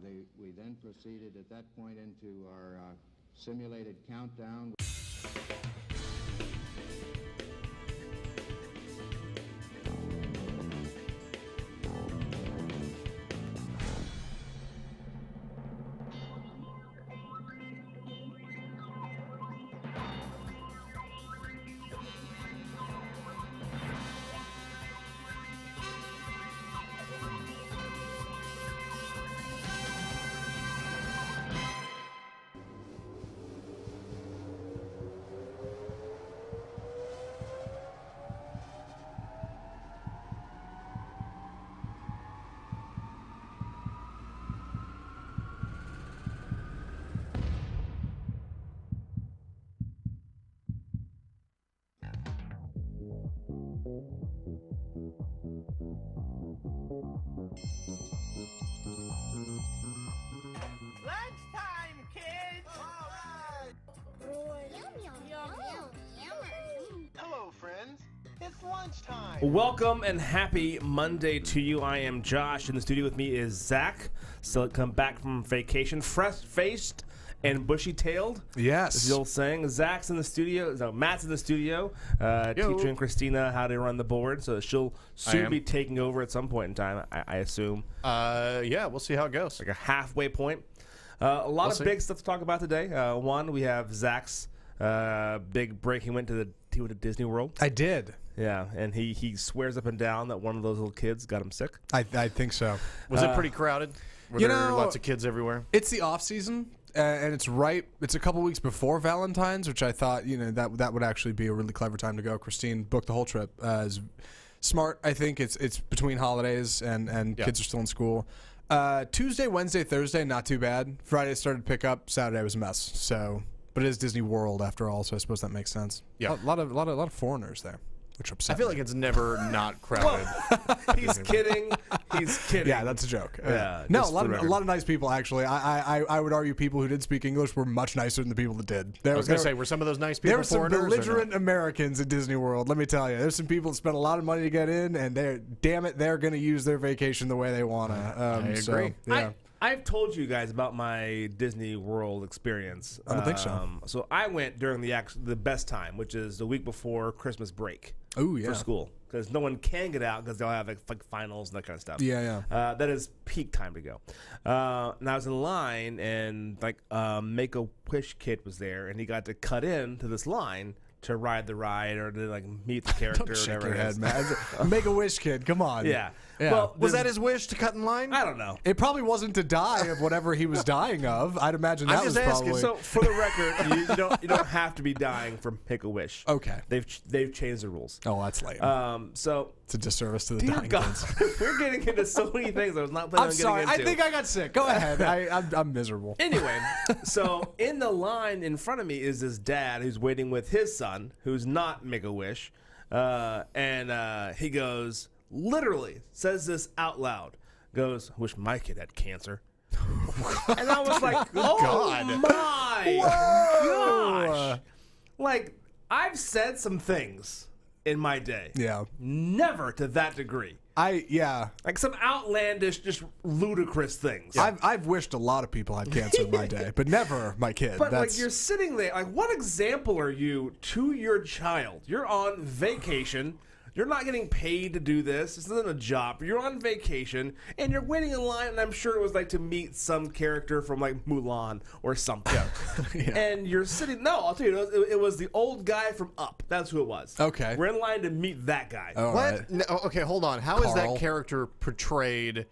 We then proceeded at that point into our simulated countdown. Lunchtime, kids! Hello, friends. It's lunchtime. Welcome and happy Monday to you. I am Josh. In the studio with me is Zach. Still come back from vacation, fresh-faced and bushy-tailed. Yes. Is the old saying. Zach's in the studio. No, Matt's in the studio, teaching Christina how to run the board. So she'll soon be taking over at some point in time, I assume. Yeah, we'll see how it goes. Like a halfway point. A lot of big stuff to talk about today. One, we have Zach's big break. He went to Disney World. I did. Yeah, and he swears up and down that one of those little kids got him sick. I think so. Was it pretty crowded? Were there lots of kids everywhere? It's the off season, and it's a couple weeks before Valentine's, which I thought that would actually be a really clever time to go. Christine booked the whole trip. Is smart. I think it's between holidays and kids are still in school. Tuesday, Wednesday, Thursday, not too bad. Friday started to pick up. Saturday was a mess. So, but it is Disney World after all, so I suppose that makes sense. Yeah, a lot of foreigners there, which upset I feel me. like it's never not crowded. He's kidding. He's kidding. Yeah, that's a joke. Yeah, no, just a lot of nice people actually. I would argue people who did speak English were much nicer than the people that did. I was going to say, were some of those nice people there were some foreigners? belligerent Americans at Disney World. Let me tell you, there's some people that spent a lot of money to get in, and they're going to use their vacation the way they want to. I agree. So, yeah. I've told you guys about my Disney World experience. I don't think so. So I went during the best time, which is the week before Christmas break. Oh yeah. For school, because no one can get out because they'll have like finals and that kind of stuff. Yeah. That is peak time to go. And I was in line, and like Make-A-Wish kid was there, and he got to cut in to this line to ride the ride or to like meet the character. Don't or shake whatever your it head, is. man. Make-A-Wish kid, come on. Yeah. Yeah. Well, Was that his wish to cut in line? I don't know. It probably wasn't to die of whatever he was dying of. I'd imagine that I'm was just asking. probably. So for the record, you don't have to be dying from Make-A-Wish. Okay. They've changed the rules. Oh, that's lame. So It's a disservice to the dear dying God, kids. we're getting into so many things I was not planning I'm on sorry. getting I into. think I got sick. Go ahead. I'm miserable. Anyway, so in the line in front of me is this dad who's waiting with his son, who's not Make-A-Wish, and he goes, literally says this out loud, goes, "Wish my kid had cancer." And I was like, oh God. my gosh. Like, I've said some things in my day. Yeah. Never to that degree. Yeah. Like some outlandish, just ludicrous things. I've wished a lot of people had cancer in my day, but never my kid. But That's, like you're sitting there, like what example are you to your child? You're on vacation. You're not getting paid to do this. This isn't a job. You're on vacation, and you're waiting in line, and I'm sure it was like to meet some character from like Mulan or something. Yeah. And you're sitting, no, I'll tell you, it was the old guy from Up. That's who it was. Okay. We're in line to meet that guy. All What? right. No, okay, hold on. How is Carl. that character portrayed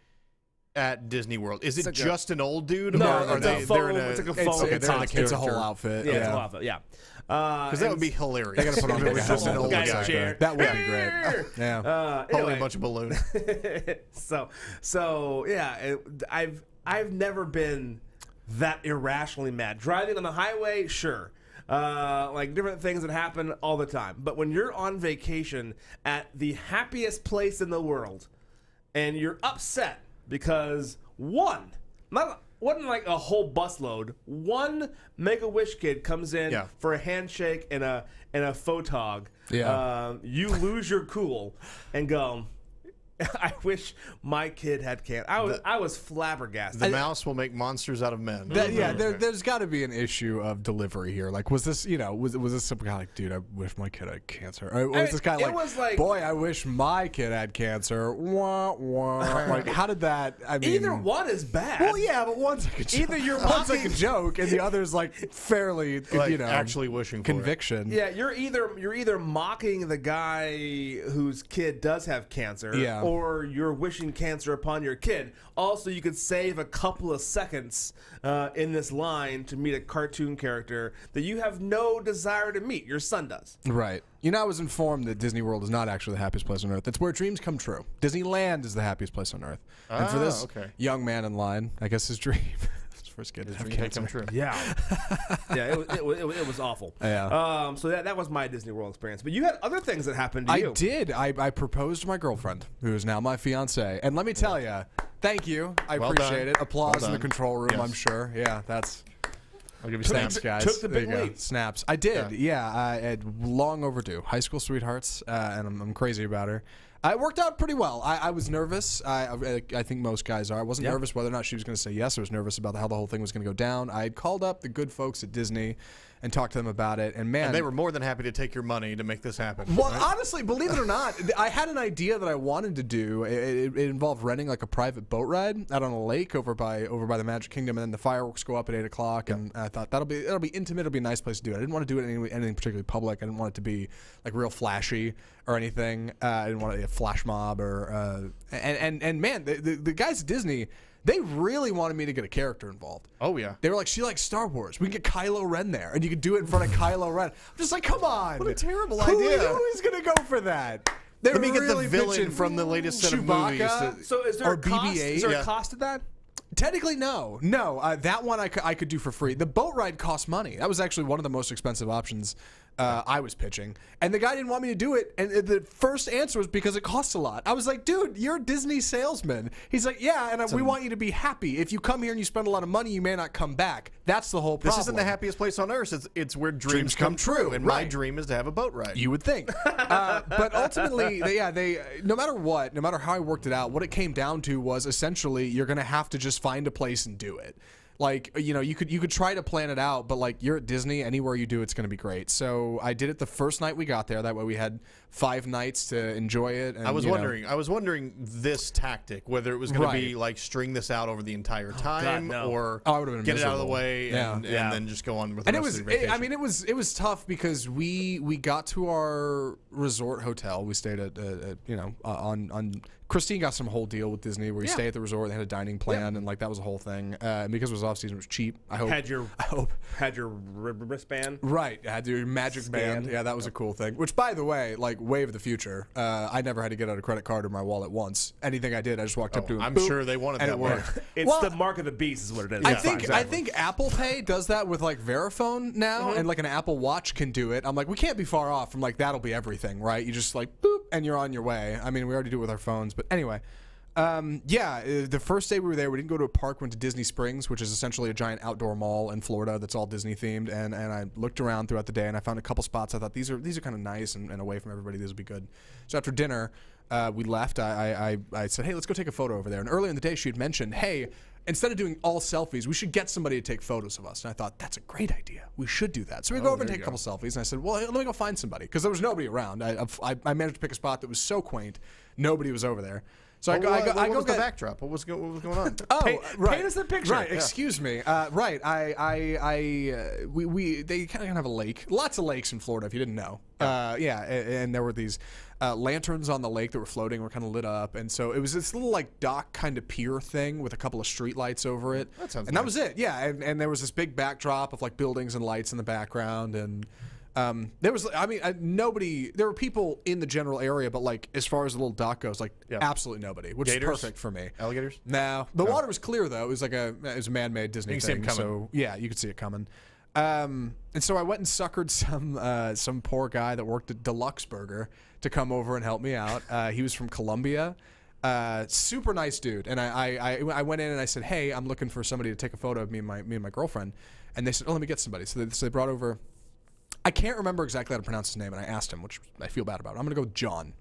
at Disney World? Is it like just an old dude? No, or are it's they, a faux- they're in it's like a it's faux- okay, it's they're a in It's a whole character. outfit. Yeah, it's a lot of, yeah. Because that would be hilarious. They gotta put on If like it a was just an helmet old Guy's guy. chair. That would be great. Yeah. Holding Anyway. a bunch of balloons. So yeah, I've never been that irrationally mad. Driving on the highway, sure. Like different things that happen all the time. But when you're on vacation at the happiest place in the world, and you're upset because wasn't like a whole busload. One Make-A-Wish kid comes in for a handshake and a photog. Yeah. You lose your cool and go, I wish my kid had cancer. I was flabbergasted. The mouse will make monsters out of men. There's got to be an issue of delivery here. Like, was this, was this some guy like, dude, I wish my kid had cancer? Or was this guy like, boy, I wish my kid had cancer? Wah, wah. Like, how did that? I mean, either one is bad. Well, yeah, but one's like a joke. Either you're one's like a mocking- joke, and the other's like fairly, Like, actually wishing for it. conviction. Yeah, you're either mocking the guy whose kid does have cancer, Yeah. or you're wishing cancer upon your kid. Also, you could save a couple of seconds in this line to meet a cartoon character that you have no desire to meet. Your son does. Right. I was informed that Disney World is not actually the happiest place on earth. It's where dreams come true. Disneyland is the happiest place on earth. And for this young man in line, I guess his dream, his first kid, Dream may come true. Yeah, yeah, it was awful. Yeah. So that was my Disney World experience. But you had other things that happened to you. I did. I proposed to my girlfriend, who is now my fiance. And let me tell you, thank you. I Well appreciate done. it. Applause Well in the done. control room, Yes. I'm sure. Yeah, that's... I'll give you Thanks, snaps. guys. Took the There big you go. leap. Snaps. I did. Yeah, I had long overdue. High school sweethearts, and I'm crazy about her. It worked out pretty well. I was nervous. I think most guys are. I wasn't nervous whether or not she was going to say yes. I was nervous about how the whole thing was going to go down. I had called up the good folks at Disney and talked to them about it. And man, And they were more than happy to take your money to make this happen. well, right? honestly, believe it or not, I had an idea that I wanted to do. It involved renting like a private boat ride out on a lake over by the Magic Kingdom, and then the fireworks go up at 8 o'clock. And I thought that'll be intimate. It'll be a nice place to do it. I didn't want to do it anything particularly public. I didn't want it to be like real flashy or anything. I didn't want it to be a flash mob or and man, the guys at Disney, they really wanted me to get a character involved. Oh, yeah. They were like, she likes Star Wars. We can get Kylo Ren there, and you could do it in front of Kylo Ren. I'm just like, come on. What a terrible idea. Who is going to go for that? They're Let me get the really villain pitching from the latest set of Chewbacca. movies. So is there Or a cost? BB-8? Is there Yeah. a cost to that? Technically, no. That one I could do for free. The boat ride cost money. That was actually one of the most expensive options I was pitching. And the guy didn't want me to do it. And the first answer was because it costs a lot. I was like, dude, you're a Disney salesman. He's like, yeah, and we want you to be happy. If you come here and you spend a lot of money, you may not come back. That's the whole problem. This isn't the happiest place on earth. It's where dreams come true. And my Right. dream is to have a boat ride. You would think. But ultimately, they no matter what, no matter how I worked it out, what it came down to was essentially you're going to have to just find a place and do it. Like, you could try to plan it out, but like you're at Disney, anywhere you do it's going to be great. So I did it the first night we got there. That way we had 5 nights to enjoy it. And, I was wondering this tactic, whether it was going to be like string this out over the entire time no. or I would've been get it out of the miserable. way Yeah. and Yeah. then just go on with the And it rest was, of the vacation. I mean, it was tough because we got to our resort hotel. We stayed at on Christine got some whole deal with Disney where you stay at the resort. They had a dining plan, and like that was a whole thing. And because it was off season, it was cheap. I hope. Had your wristband. Right, I had your magic band. Yeah, that was a cool thing. Which, by the way, like way of the future. I never had to get out a credit card or my wallet once. Anything I did, I just walked up to. I'm boop, sure they wanted and that it way. worked. It's Well, the mark of the beast, is what it is. I think Apple Pay does that with like Verifone now, and like an Apple Watch can do it. I'm like, we can't be far off from like that'll be everything, right? You just like boop, and you're on your way. I mean, we already do it with our phones, but anyway. The first day we were there, we didn't go to a park. Went to Disney Springs, which is essentially a giant outdoor mall in Florida that's all Disney themed. And I looked around throughout the day, and I found a couple spots. I thought these are kind of nice and away from everybody. These would be good. So after dinner, we left. I said, hey, let's go take a photo over there. And earlier in the day, she had mentioned, hey, instead of doing all selfies, we should get somebody to take photos of us. And I thought, that's a great idea. We should do that. So we go over and take a couple selfies. And I said, well, let me go find somebody. Because there was nobody around. I managed to pick a spot that was so quaint. Nobody was over there. So I go what go was the get, backdrop? What was going on? Oh, right. Paint us the picture. Right. Yeah. Excuse me. Right. They kind of have a lake. Lots of lakes in Florida, if you didn't know. And there were these lanterns on the lake that were floating, were kind of lit up, and so it was this little like dock kind of pier thing with a couple of street lights over it. That sounds And nice. that was it. Yeah. And there was this big backdrop of like buildings and lights in the background, and there was, I mean, nobody. There were people in the general area, but like as far as the little dock goes, like absolutely nobody, which Gators? is perfect for me. Alligators? No, the water was clear though. It was like it was a man-made Disney You can see thing. it coming. So yeah, you could see it coming. And so I went and suckered some poor guy that worked at Deluxe Burger to come over and help me out. He was from Colombia. Super nice dude. And I went in and I said, hey, I'm looking for somebody to take a photo of me and my girlfriend. And they said, oh, let me get somebody. So they brought over. I can't remember exactly how to pronounce his name, and I asked him, which I feel bad about. I'm going to go with John.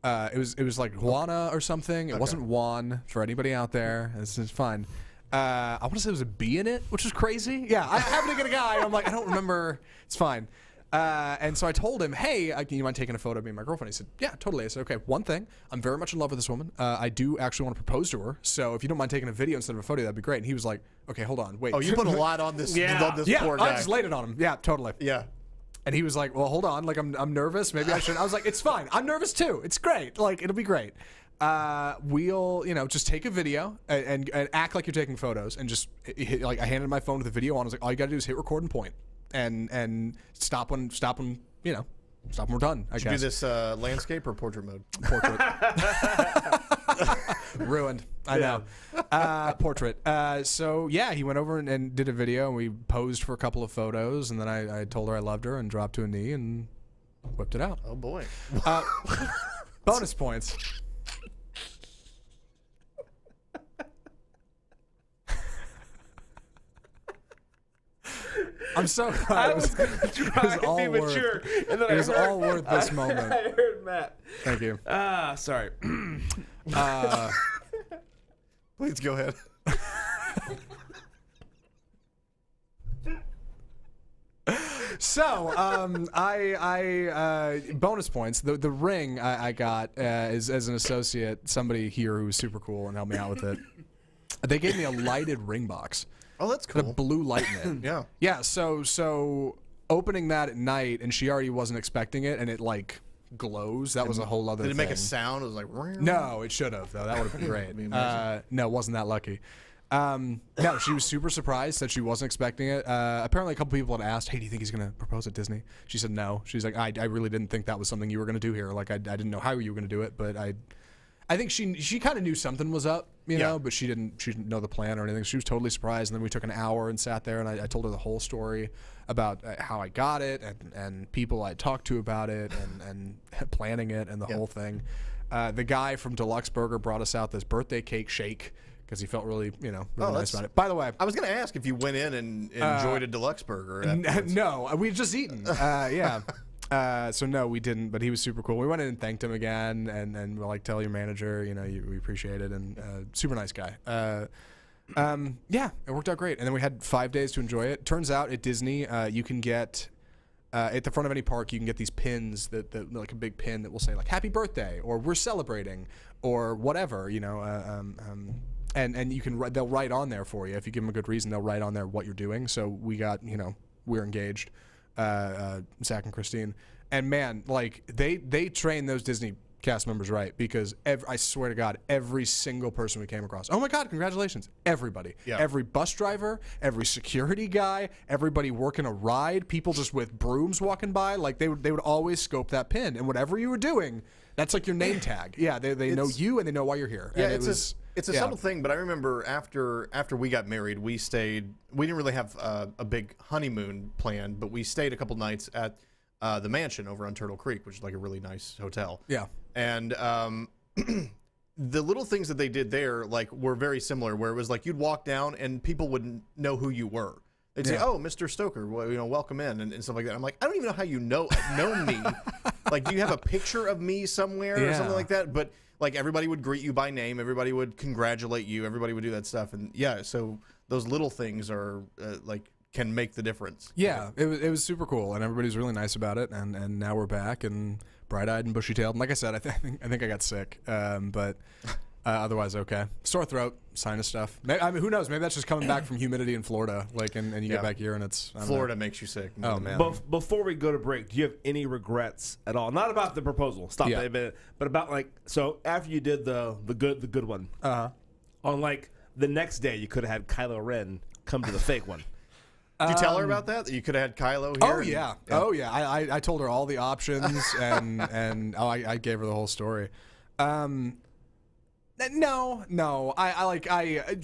It was like Juana or something. It wasn't Juan for anybody out there. It's fine. I want to say there was a B in it, which was crazy. Yeah, I happened to get a guy. And I'm like, I don't remember. It's fine. And so I told him, hey, can you mind taking a photo of me and my girlfriend? He said, yeah, totally. I said, okay, one thing. I'm very much in love with this woman. I do actually want to propose to her. So if you don't mind taking a video instead of a photo, that'd be great. And he was like, okay, hold on. Wait. Oh, you put a lot on this, on this poor guy. I just laid it on him. Yeah, totally. Yeah. And he was like, well, hold on. Like, I'm nervous. Maybe I should. I was like, it's fine. I'm nervous too. It's great. Like, it'll be great. We'll, just take a video and act like you're taking photos and just like I handed my phone with the video on. I was like, all you got to do is hit record and point and stop when we're done. I guess. Do this landscape or portrait mode? Portrait. Ruined. I know. Portrait. So yeah, he went over and did a video, and we posed for a couple of photos, and then I told her I loved her and dropped to a knee and whipped it out. Oh boy. Bonus points. I'm so glad I was trying to be mature, and then it was all worth this moment. I heard Matt. Thank you. Sorry. Please go ahead. So, I bonus points. The ring I got is as an associate, somebody here who was super cool and helped me out with it. They gave me a lighted ring box. Oh, that's cool. The blue light in it. Yeah. Yeah. So opening that at night, and she already wasn't expecting it, and it like glows. That was a whole other thing. Did it make a sound? It was like. No, it should have though. That would have been great. No, wasn't that lucky. No, she was super surprised that she wasn't expecting it. Apparently, a couple people had asked, "Hey, do you think he's gonna propose at Disney?" She said no. She's like, I really didn't think that was something you were gonna do here. Like, I didn't know how you were gonna do it, but I think she kind of knew something was up, you know, but she didn't know the plan or anything. She was totally surprised, and then we took an hour and sat there, and I told her the whole story about how I got it and people I talked to about it and planning it and the whole thing. The guy from Deluxe Burger brought us out this birthday cake shake because he felt really, really nice about it. By the way, I was going to ask if you went in and enjoyed a Deluxe Burger. No, we'd just eaten. Yeah. So no, we didn't, but he was super cool. We went in and thanked him again, and we're like, tell your manager, we appreciate it, and super nice guy. Yeah, it worked out great. And then we had 5 days to enjoy it. Turns out at Disney, you can get at the front of any park, you can get these pins that like a big pin that will say like "Happy Birthday" or "We're celebrating" or whatever, and you can they'll write on there for you if you give them a good reason. They'll write on there what you're doing. So we got we're engaged. Zach and Christine, and man, like they train those Disney cast members right, because I swear to God, every single person we came across, oh my God, congratulations, everybody, every bus driver, every security guy, everybody working a ride, people just with brooms walking by, like they would always scope that pin, and whatever you were doing, that's like your name tag. Yeah, they know you and they know why you're here. Yeah, and it's a subtle thing, but I remember after we got married, we stayed. We didn't really have a big honeymoon planned, but we stayed a couple nights at the mansion over on Turtle Creek, which is like a really nice hotel. Yeah, and the little things that they did there, like, were very similar. Where it was like you'd walk down and people wouldn't know who you were. They'd say, "Oh, Mr. Stoker, well, welcome in," and stuff like that. I'm like, I don't even know how you know me. Like, do you have a picture of me somewhere or something like that? But like, everybody would greet you by name. Everybody would congratulate you. Everybody would do that stuff. And yeah, so those little things are can make the difference. Yeah, it was super cool, and everybody was really nice about it. And now we're back and bright-eyed and bushy-tailed. And like I said, I think I got sick, but otherwise okay. Sore throat, sinus stuff. I mean, who knows? Maybe that's just coming back from humidity in Florida. Like, and you get back here and it's Florida makes you sick. Oh man. Before we go to break, do you have any regrets at all? Not about the proposal. Stop that a minute. But about, like, so after you did the good one, on like the next day, you could have had Kylo Ren come to the fake one. Did you tell her about that? You could have had Kylo here? Oh yeah. I told her all the options and I gave her the whole story. No.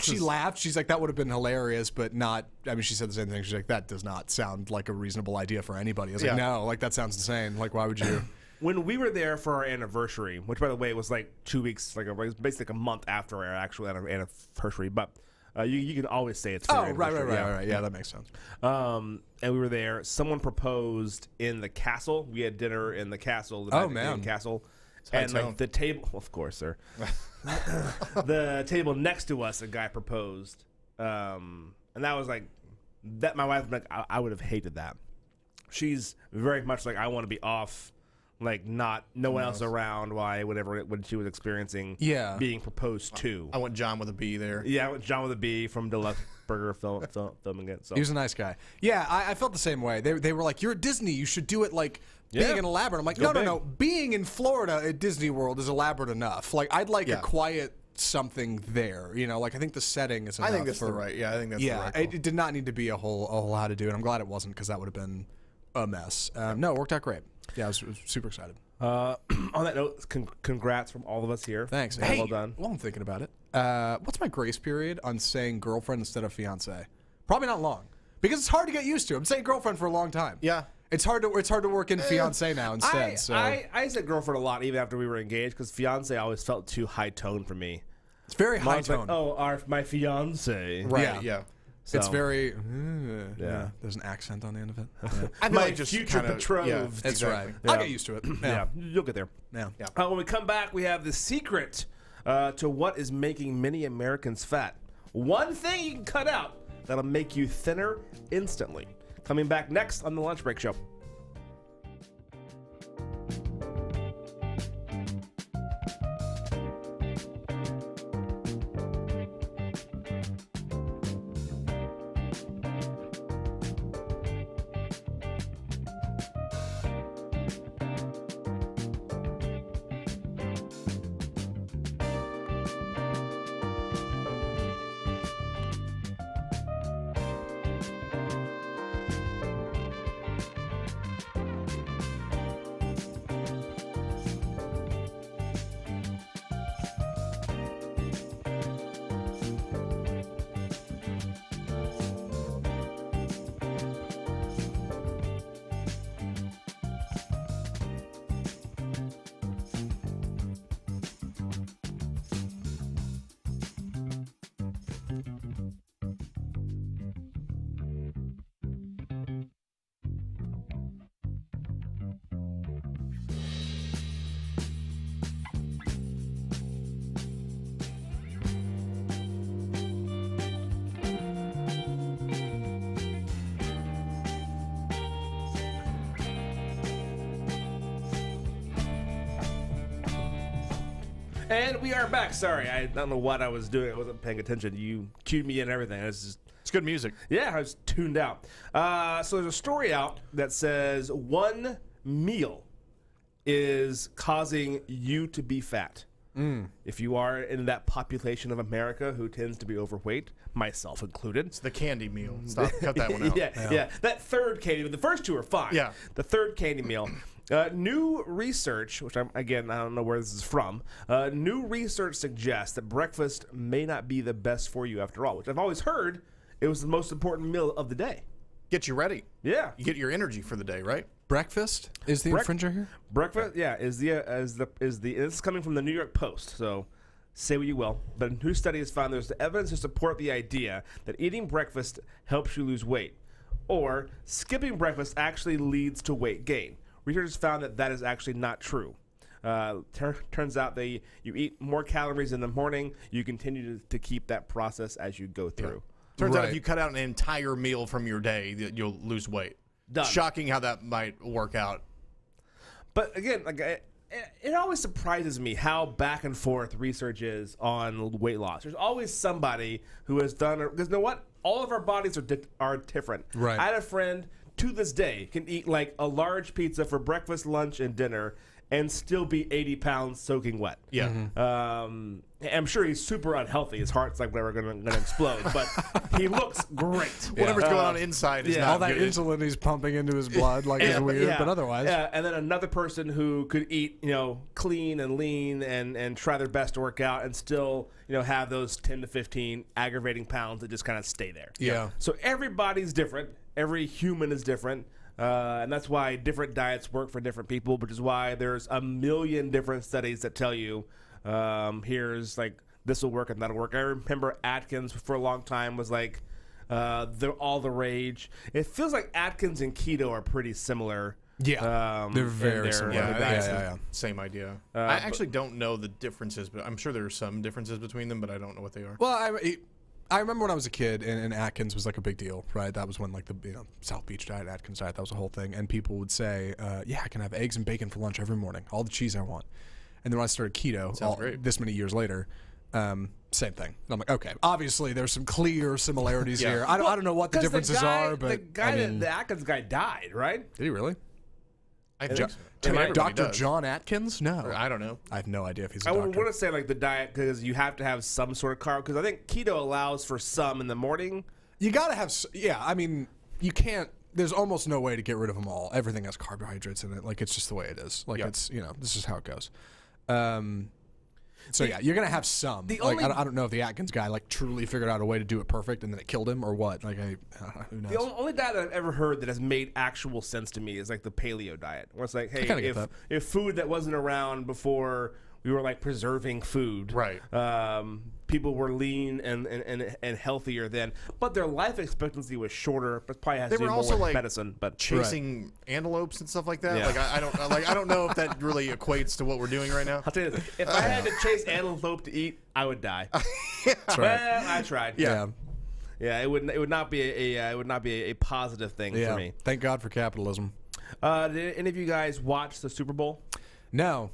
She laughed. She's like, that would have been hilarious, but not. I mean, she said the same thing. She's like, that does not sound like a reasonable idea for anybody. I was like, no, like, that sounds insane. Like, why would you? When we were there for our anniversary, which, by the way, was like 2 weeks, it was basically a month after our actual anniversary, but you can always say it's for your anniversary. Right. Yeah, that makes sense. And we were there. Someone proposed in the castle. We had dinner in the castle. The castle. And tone. like the table, of course, sir. The table next to us, a guy proposed, and that was like that. My wife, like, I would have hated that. She's very much like, I want to be off, like no one else around. When she was experiencing, being proposed to. I want John with a B there. Yeah, I want John with a B from Deluxe Burger filming it. So He was a nice guy. Yeah, I felt the same way. They were like, you're at Disney, you should do it like being an elaborate. I'm like, no. Being in Florida at Disney World is elaborate enough. Like, I'd like a quiet something there. You know, like, I think the setting is enough. I think that's the right. Yeah, I think that's the right. Yeah, it did not need to be a whole how to do it. I'm glad it wasn't, because that would have been a mess. No, it worked out great. Yeah, I was super excited. on that note, congrats from all of us here. Thanks. Well done. Well, I'm thinking about it. What's my grace period on saying girlfriend instead of fiance? Probably not long, because it's hard to get used to. I'm saying girlfriend for a long time. Yeah. It's hard to work in fiance now instead. I said girlfriend a lot even after we were engaged, because fiance always felt too high tone for me. It's very high Mom's tone. Like, my fiance. Right. Yeah. So, It's very yeah. There's an accent on the end of it. Yeah. I feel my like just future kinda, betrothed. Yeah, That's exactly. right. Yeah. I'll get used to it. Yeah, you'll get there. Yeah. When we come back, we have the secret to what is making many Americans fat. One thing you can cut out that'll make you thinner instantly. Coming back next on the Lunch Break Show. And we are back. Sorry, I don't know what I was doing. I wasn't paying attention. You cued me in and everything. It's good music. Yeah, I was tuned out. So there's a story out that says one meal is causing you to be fat. If you are in that population of America who tends to be overweight, myself included. It's the candy meal. Stop. Cut that one out. Yeah. That third candy meal. The first two are fine. Yeah. The third candy meal. New research, which I don't know where this is from. New research suggests that breakfast may not be the best for you after all, which I've always heard it was the most important meal of the day. Get you ready. Yeah. You get your energy for the day, right? Breakfast is the infringer here. Breakfast, yeah, is the this is coming from the New York Post. So say what you will, but a new study has found there's evidence to support the idea that eating breakfast helps you lose weight, or skipping breakfast actually leads to weight gain. Researchers found that is actually not true. Turns out you eat more calories in the morning. You continue to keep that process as you go through. Yeah. Turns out if you cut out an entire meal from your day, you'll lose weight. Done. Shocking how that might work out. But again, like it always surprises me how back and forth research is on weight loss. There's always somebody who has done it. Because you know what? All of our bodies are different. Right. I had a friend to this day can eat like a large pizza for breakfast, lunch, and dinner and still be 80 pounds soaking wet. Yeah. I'm sure he's super unhealthy. His heart's like whatever gonna explode, but he looks great. Whatever's going on inside is not All that good. insulin he's pumping into his blood is weird, but otherwise. Yeah, and then another person who could eat, clean and lean and try their best to work out and still, have those 10 to 15 aggravating pounds that just kind of stay there. Yeah. So everybody's different. Every human is different. And that's why different diets work for different people, which is why there's a million different studies that tell you, here's like this will work and that'll work. I remember Atkins for a long time was like all the rage. It feels like Atkins and Keto are pretty similar. Yeah, they're very and similar. Yeah, their that's diet. the same idea. I but- actually don't know the differences, but I'm sure there are some differences between them, but I don't know what they are. Well, I remember when I was a kid and Atkins was like a big deal, right? That was when like the South Beach diet, Atkins diet, that was a whole thing. And people would say, yeah, I can have eggs and bacon for lunch every morning, all the cheese I want. And then when I started keto, great. this many years later, same thing. And I'm like, okay, obviously there's some clear similarities here. I don't know what the 'Cause differences are, but the guy I mean, the Atkins guy died, right? did he really? I think so. Am I- Everybody Dr. does. John Atkins? No, Or I don't know. I have no idea if he's a I doctor. want to say like the diet because you have to have some sort of carb because I think keto allows for some in the morning. You gotta have, yeah. I mean, you can't. There's almost no way to get rid of them all. Everything has carbohydrates in it. Like it's just the way it is. Like Yeah. it's this is how it goes. So yeah, you're gonna have some. Like I don't know if the Atkins guy like truly figured out a way to do it perfect and then it killed him or what. Like who knows? The only diet that I've ever heard that has made actual sense to me is like the paleo diet, where it's like, hey, kinda get that. if food that wasn't around before we were like preserving food, Right. People were lean and healthier then, but their life expectancy was shorter. But probably has They to do were more also, with like, medicine. But Chasing antelopes and stuff like that. Yeah. Like I don't know if that really equates to what we're doing right now. I'll tell you this: if I had to chase antelope to eat, I would die. That's right. Well, I tried. Yeah. Yeah, it would not be a positive thing Yeah. for me. Thank God for capitalism. Did any of you guys watch the Super Bowl? No,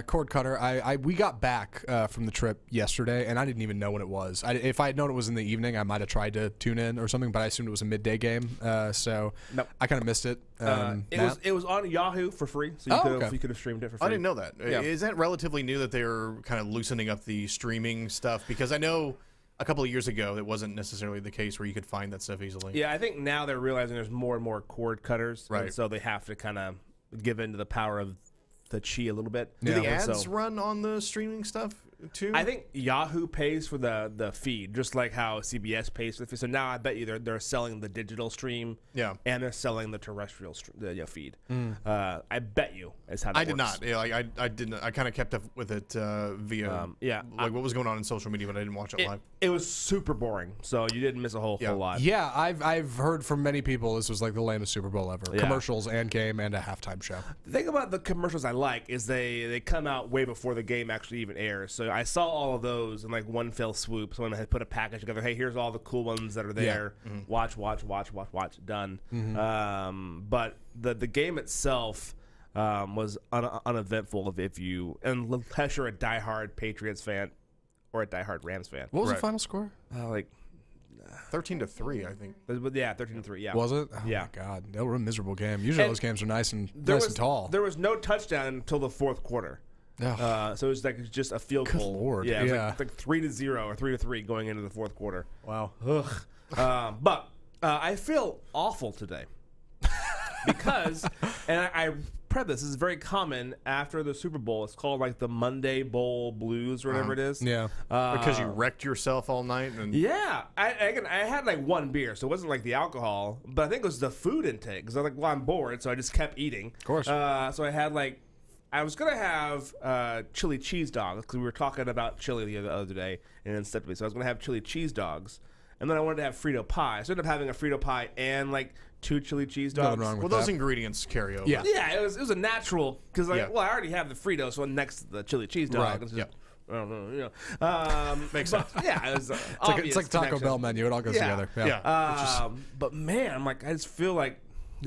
cord cutter. We got back from the trip yesterday, and I didn't even know when it was. If I had known it was in the evening, I might have tried to tune in or something. But I assumed it was a midday game, so Nope. I kind of missed it. It was on Yahoo for free, so you could have streamed it for free. I didn't know that. Yeah. Is that relatively new that they're kind of loosening up the streaming stuff? Because I know a couple of years ago it wasn't necessarily the case where you could find that stuff easily. Yeah, I think now they're realizing there's more and more cord cutters, and Right. so they have to kind of give in to the power of the chi a little bit. Do the And ads so- run on the streaming stuff too? I think Yahoo pays for the feed, just like how CBS pays for the feed. So now I bet you they're selling the digital stream, Yeah. and they're selling the terrestrial feed. I bet you is how that I did works. not. Yeah, like I didn't. I kind of kept up with it via like what was going on in social media, but I didn't watch it live. It was super boring, so you didn't miss a whole lot. Yeah, I've heard from many people this was like the lamest Super Bowl ever. Yeah. Commercials and game and a halftime show. The thing about the commercials I like is they come out way before the game actually even airs. So I saw all of those in like one fell swoop. Someone had put a package together. Hey, here's all the cool ones that are there. Watch, done. But the game itself was uneventful unless you're a diehard Patriots fan or a diehard Rams fan. What was Right. the final score? Like 13-3, I think. yeah, 13-3. Yeah. Was it? Oh Yeah. my God, that was a miserable game. Usually And those games are nice and There tall. There was no touchdown until the fourth quarter. Ugh. So it was like just a field Good goal. Lord. Yeah, it was Yeah. like 3-0 or 3-3 going into the fourth quarter. Wow. But I feel awful today because, and I prep this is very common after the Super Bowl. It's called like the Monday Bowl Blues or whatever it is. Yeah. Because you wrecked yourself all night. And Yeah, I had like one beer, so it wasn't like the alcohol, but I think it was the food intake because I was like, well, I'm bored, so I just kept eating. Of course. So I had like, I was gonna have chili cheese dogs because we were talking about chili the other day, and instead of me, so I was gonna have chili cheese dogs, and then I wanted to have Frito pie. So I ended up having a Frito pie and like 2 chili cheese dogs. Nothing wrong well, with those that. ingredients carry over. Yeah. Yeah, it was a natural because like, Yeah. well, I already have the Frito, so next to the chili cheese dog. Right. It's just- Yep. I don't know, you know. Makes but, sense. Yeah, it was It's like Taco Bell menu. It all goes Yeah. together. Yeah. But man, I'm like, I just feel like,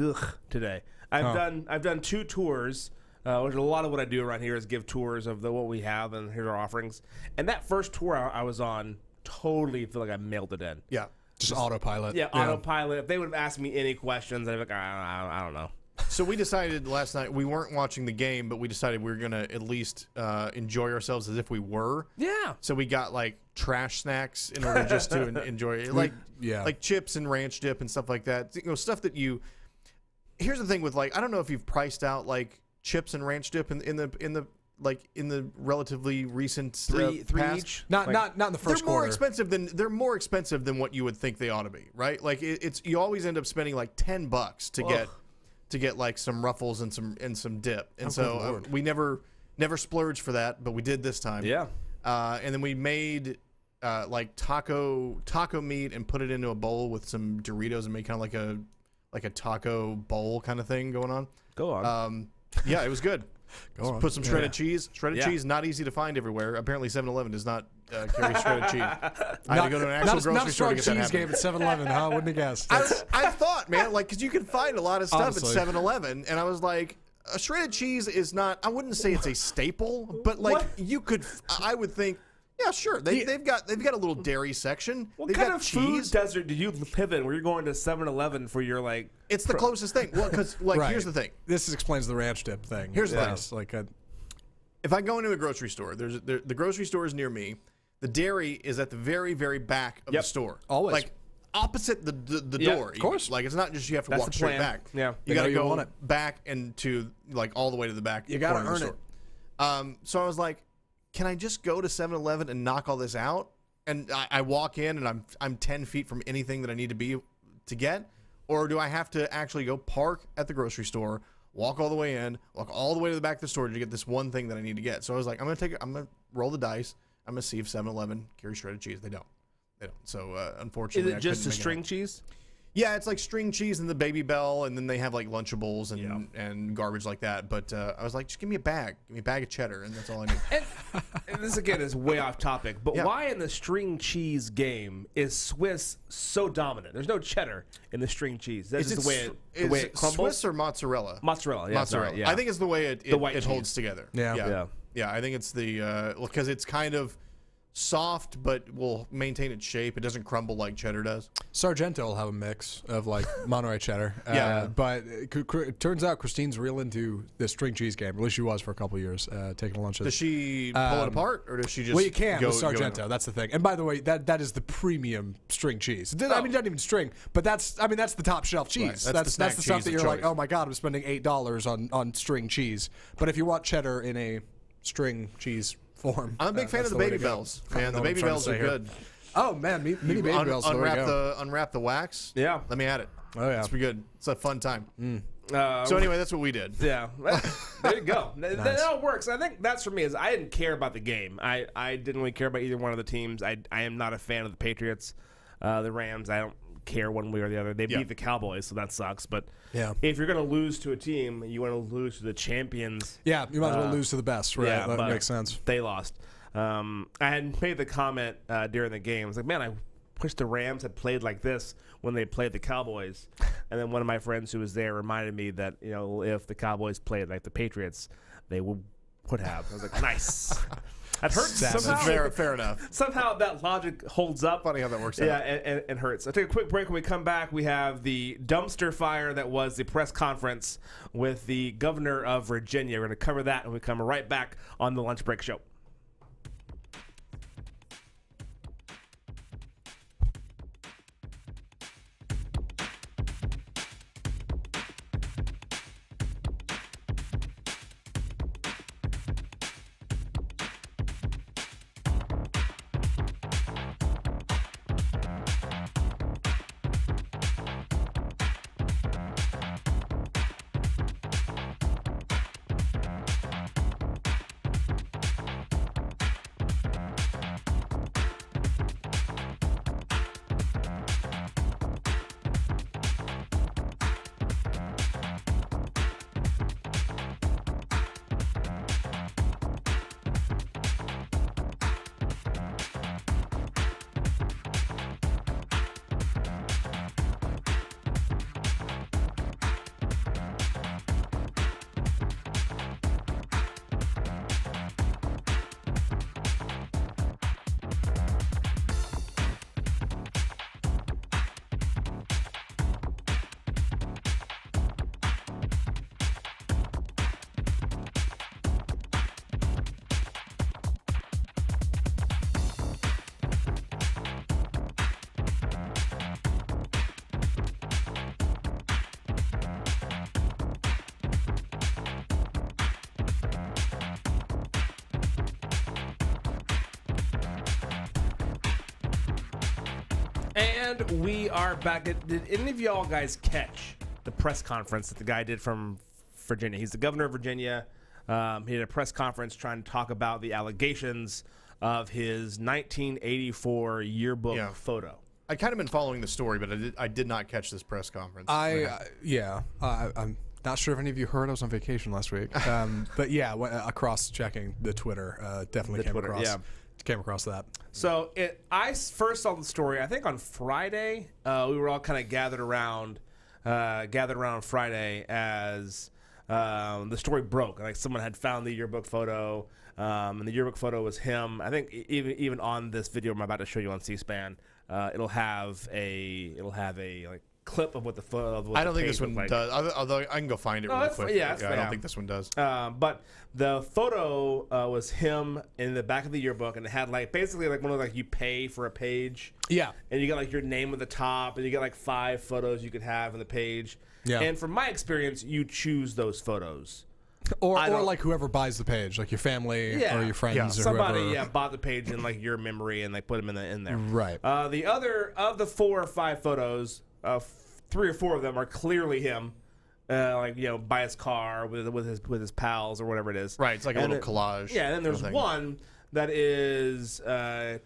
ugh, today. I've done 2 tours, which a lot of what I do around here is give tours of what we have and here's our offerings. And that first tour I was on, totally feel like I mailed it in. Yeah. Just autopilot. Yeah, autopilot. If they would have asked me any questions, I'd be like, I don't know. So we decided last night we weren't watching the game, but we decided we were gonna at least enjoy ourselves as if we were. Yeah. So we got like trash snacks in order just to enjoy it, like chips and ranch dip and stuff like that. You know, stuff that you. Here's the thing with like I don't know if you've priced out like chips and ranch dip in the relatively recent Three past. each. Not in the first They're more quarter. expensive than what you would think they ought to be, right? Like it's you always end up spending like $10 to get like some Ruffles and some dip, and so we never splurged for that, but we did this time. Yeah. And then we made like taco meat and put it into a bowl with some Doritos and made kind of like a taco bowl kind of thing going on. Go on. Yeah, it was good. Go on. Put some shredded cheese. Shredded Yeah. cheese, not easy to find everywhere. Apparently 7-Eleven does not carry shredded cheese. I had to go to an actual grocery not store to strong get that cheese happening. game at 7-Eleven, huh? Wouldn't have guessed. I thought, man, like, because you can find a lot of stuff Honestly. at 7-Eleven, and I was like, a shredded cheese is not, I wouldn't say it's a staple, but like, What? you could, I would think, yeah, sure. They've got a little dairy section. What They've kind got of cheese. food desert did you live in where you're going to 7-Eleven for your, like... It's the closest thing. Well, because, like, Right. here's the thing. This explains the ranch dip thing. Here's the thing. Yes, like If I go into a grocery store, the grocery store is near me. The dairy is at the very, very back of Yep. the store. Always. Like, opposite the Yeah, door. of course. Like, it's not just you have to That's walk the straight plan. back. Yeah. You They got to know you go want it. back and to, like, all the way to the back. You gotta corner of the earn store. So I was like, can I just go to 7-Eleven and knock all this out? And I walk in and I'm 10 feet from anything that I need to be to get? Or do I have to actually go park at the grocery store, walk all the way in, walk all the way to the back of the store to get this one thing that I need to get? So I was like, I'm gonna roll the dice. I'm gonna see if 7-Eleven carries shredded cheese. They don't. So Is unfortunately, it I just couldn't a make it string happen. cheese? Yeah, it's like string cheese and the Baby Bell, and then they have like Lunchables and garbage like that. But I was like, just give me a bag. Give me a bag of cheddar, and that's all I need. And this, again, is way off topic, but Yeah. why in the string cheese game is Swiss so dominant? There's no cheddar in the string cheese. That's just the way it crumbles? Swiss or mozzarella? Mozzarella, yeah, Mozzarella. sorry, yeah. I think it's the way it white holds cheese. together. Yeah. yeah, Yeah. I think it's the because it's kind of soft, but will maintain its shape. It doesn't crumble like cheddar does. Sargento will have a mix of like Monterey cheddar. Yeah. But it turns out Christine's real into the string cheese game. At least she was for a couple of years, taking lunches. Does she pull it apart, or does she just? Well, you can go, with Sargento. That's the thing. And by the way, that is the premium string cheese. I mean, not even string, but that's the top shelf cheese. Right. That's the snack the stuff cheese that of you're like, choice. oh my god, I'm spending $8 on string cheese. But if you want cheddar in a string cheese form, I'm a big fan that's of the way Baby to go. Bells. I don't Man, know the what I'm Baby trying to Bells say are here. good. Oh man, mini Baby Bells. There we go. Unwrap the wax. Yeah. Let me at it. Oh yeah. It's pretty good. It's a fun time. So So anyway, that's what we did. yeah, there you go. That all works. I think that's for me. Is I didn't care about the game. I didn't really care about either one of the teams. I am not a fan of the Patriots, the Rams. I don't care one way or the other. They Yeah. beat the Cowboys, so that sucks. But Yeah. if you're gonna lose to a team, you want to lose to the champions. Yeah, you might as well lose to the best, right? Yeah, that but makes sense. They lost. I had made the comment during the game. I was like, man, I wish the Rams had played like this when they played the Cowboys. And then one of my friends who was there reminded me that, you know, if the Cowboys played like the Patriots, they would have. I was like, nice. That hurts somehow. Fair enough. Somehow that logic holds up. Funny how that works Yeah, out. and hurts. I'll take a quick break. When we come back, we have the dumpster fire that was the press conference with the governor of Virginia. We're going to cover that, and we come right back on the Lunch Break Show. And we are back. Did any of y'all guys catch the press conference that the guy did from Virginia? He's the governor of Virginia. He had a press conference trying to talk about the allegations of his 1984 yearbook photo. I kind of been following the story, but I did not catch this press conference. I'm Not sure if any of you heard I was on vacation last week. But yeah, across checking the Twitter, definitely came across that. So I first saw the story, I think on Friday. We were all kind of gathered around Friday as the story broke. Like someone had found the yearbook photo, and the yearbook photo was him. I think even on this video I'm about to show you on C-SPAN, it'll have a like clip of what the photo. Of what I don't think this one like. does. Although I can go find it really quick. Yeah, I don't think this one does. But the photo was him in the back of the yearbook, and it had like basically like one of like you pay for a page. Yeah. And you get like your name at the top, and you get like 5 photos you could have on the page. Yeah. And from my experience, you choose those photos. Or like whoever buys the page, like your family or your friends or somebody whoever. bought the page in like your memory and like put them in there. Right. The other of the 4 or 5 photos, 3 or 4 of them are clearly him, like by his car with his pals or whatever it is. Right. It's like a little collage. Yeah. And then there's one that is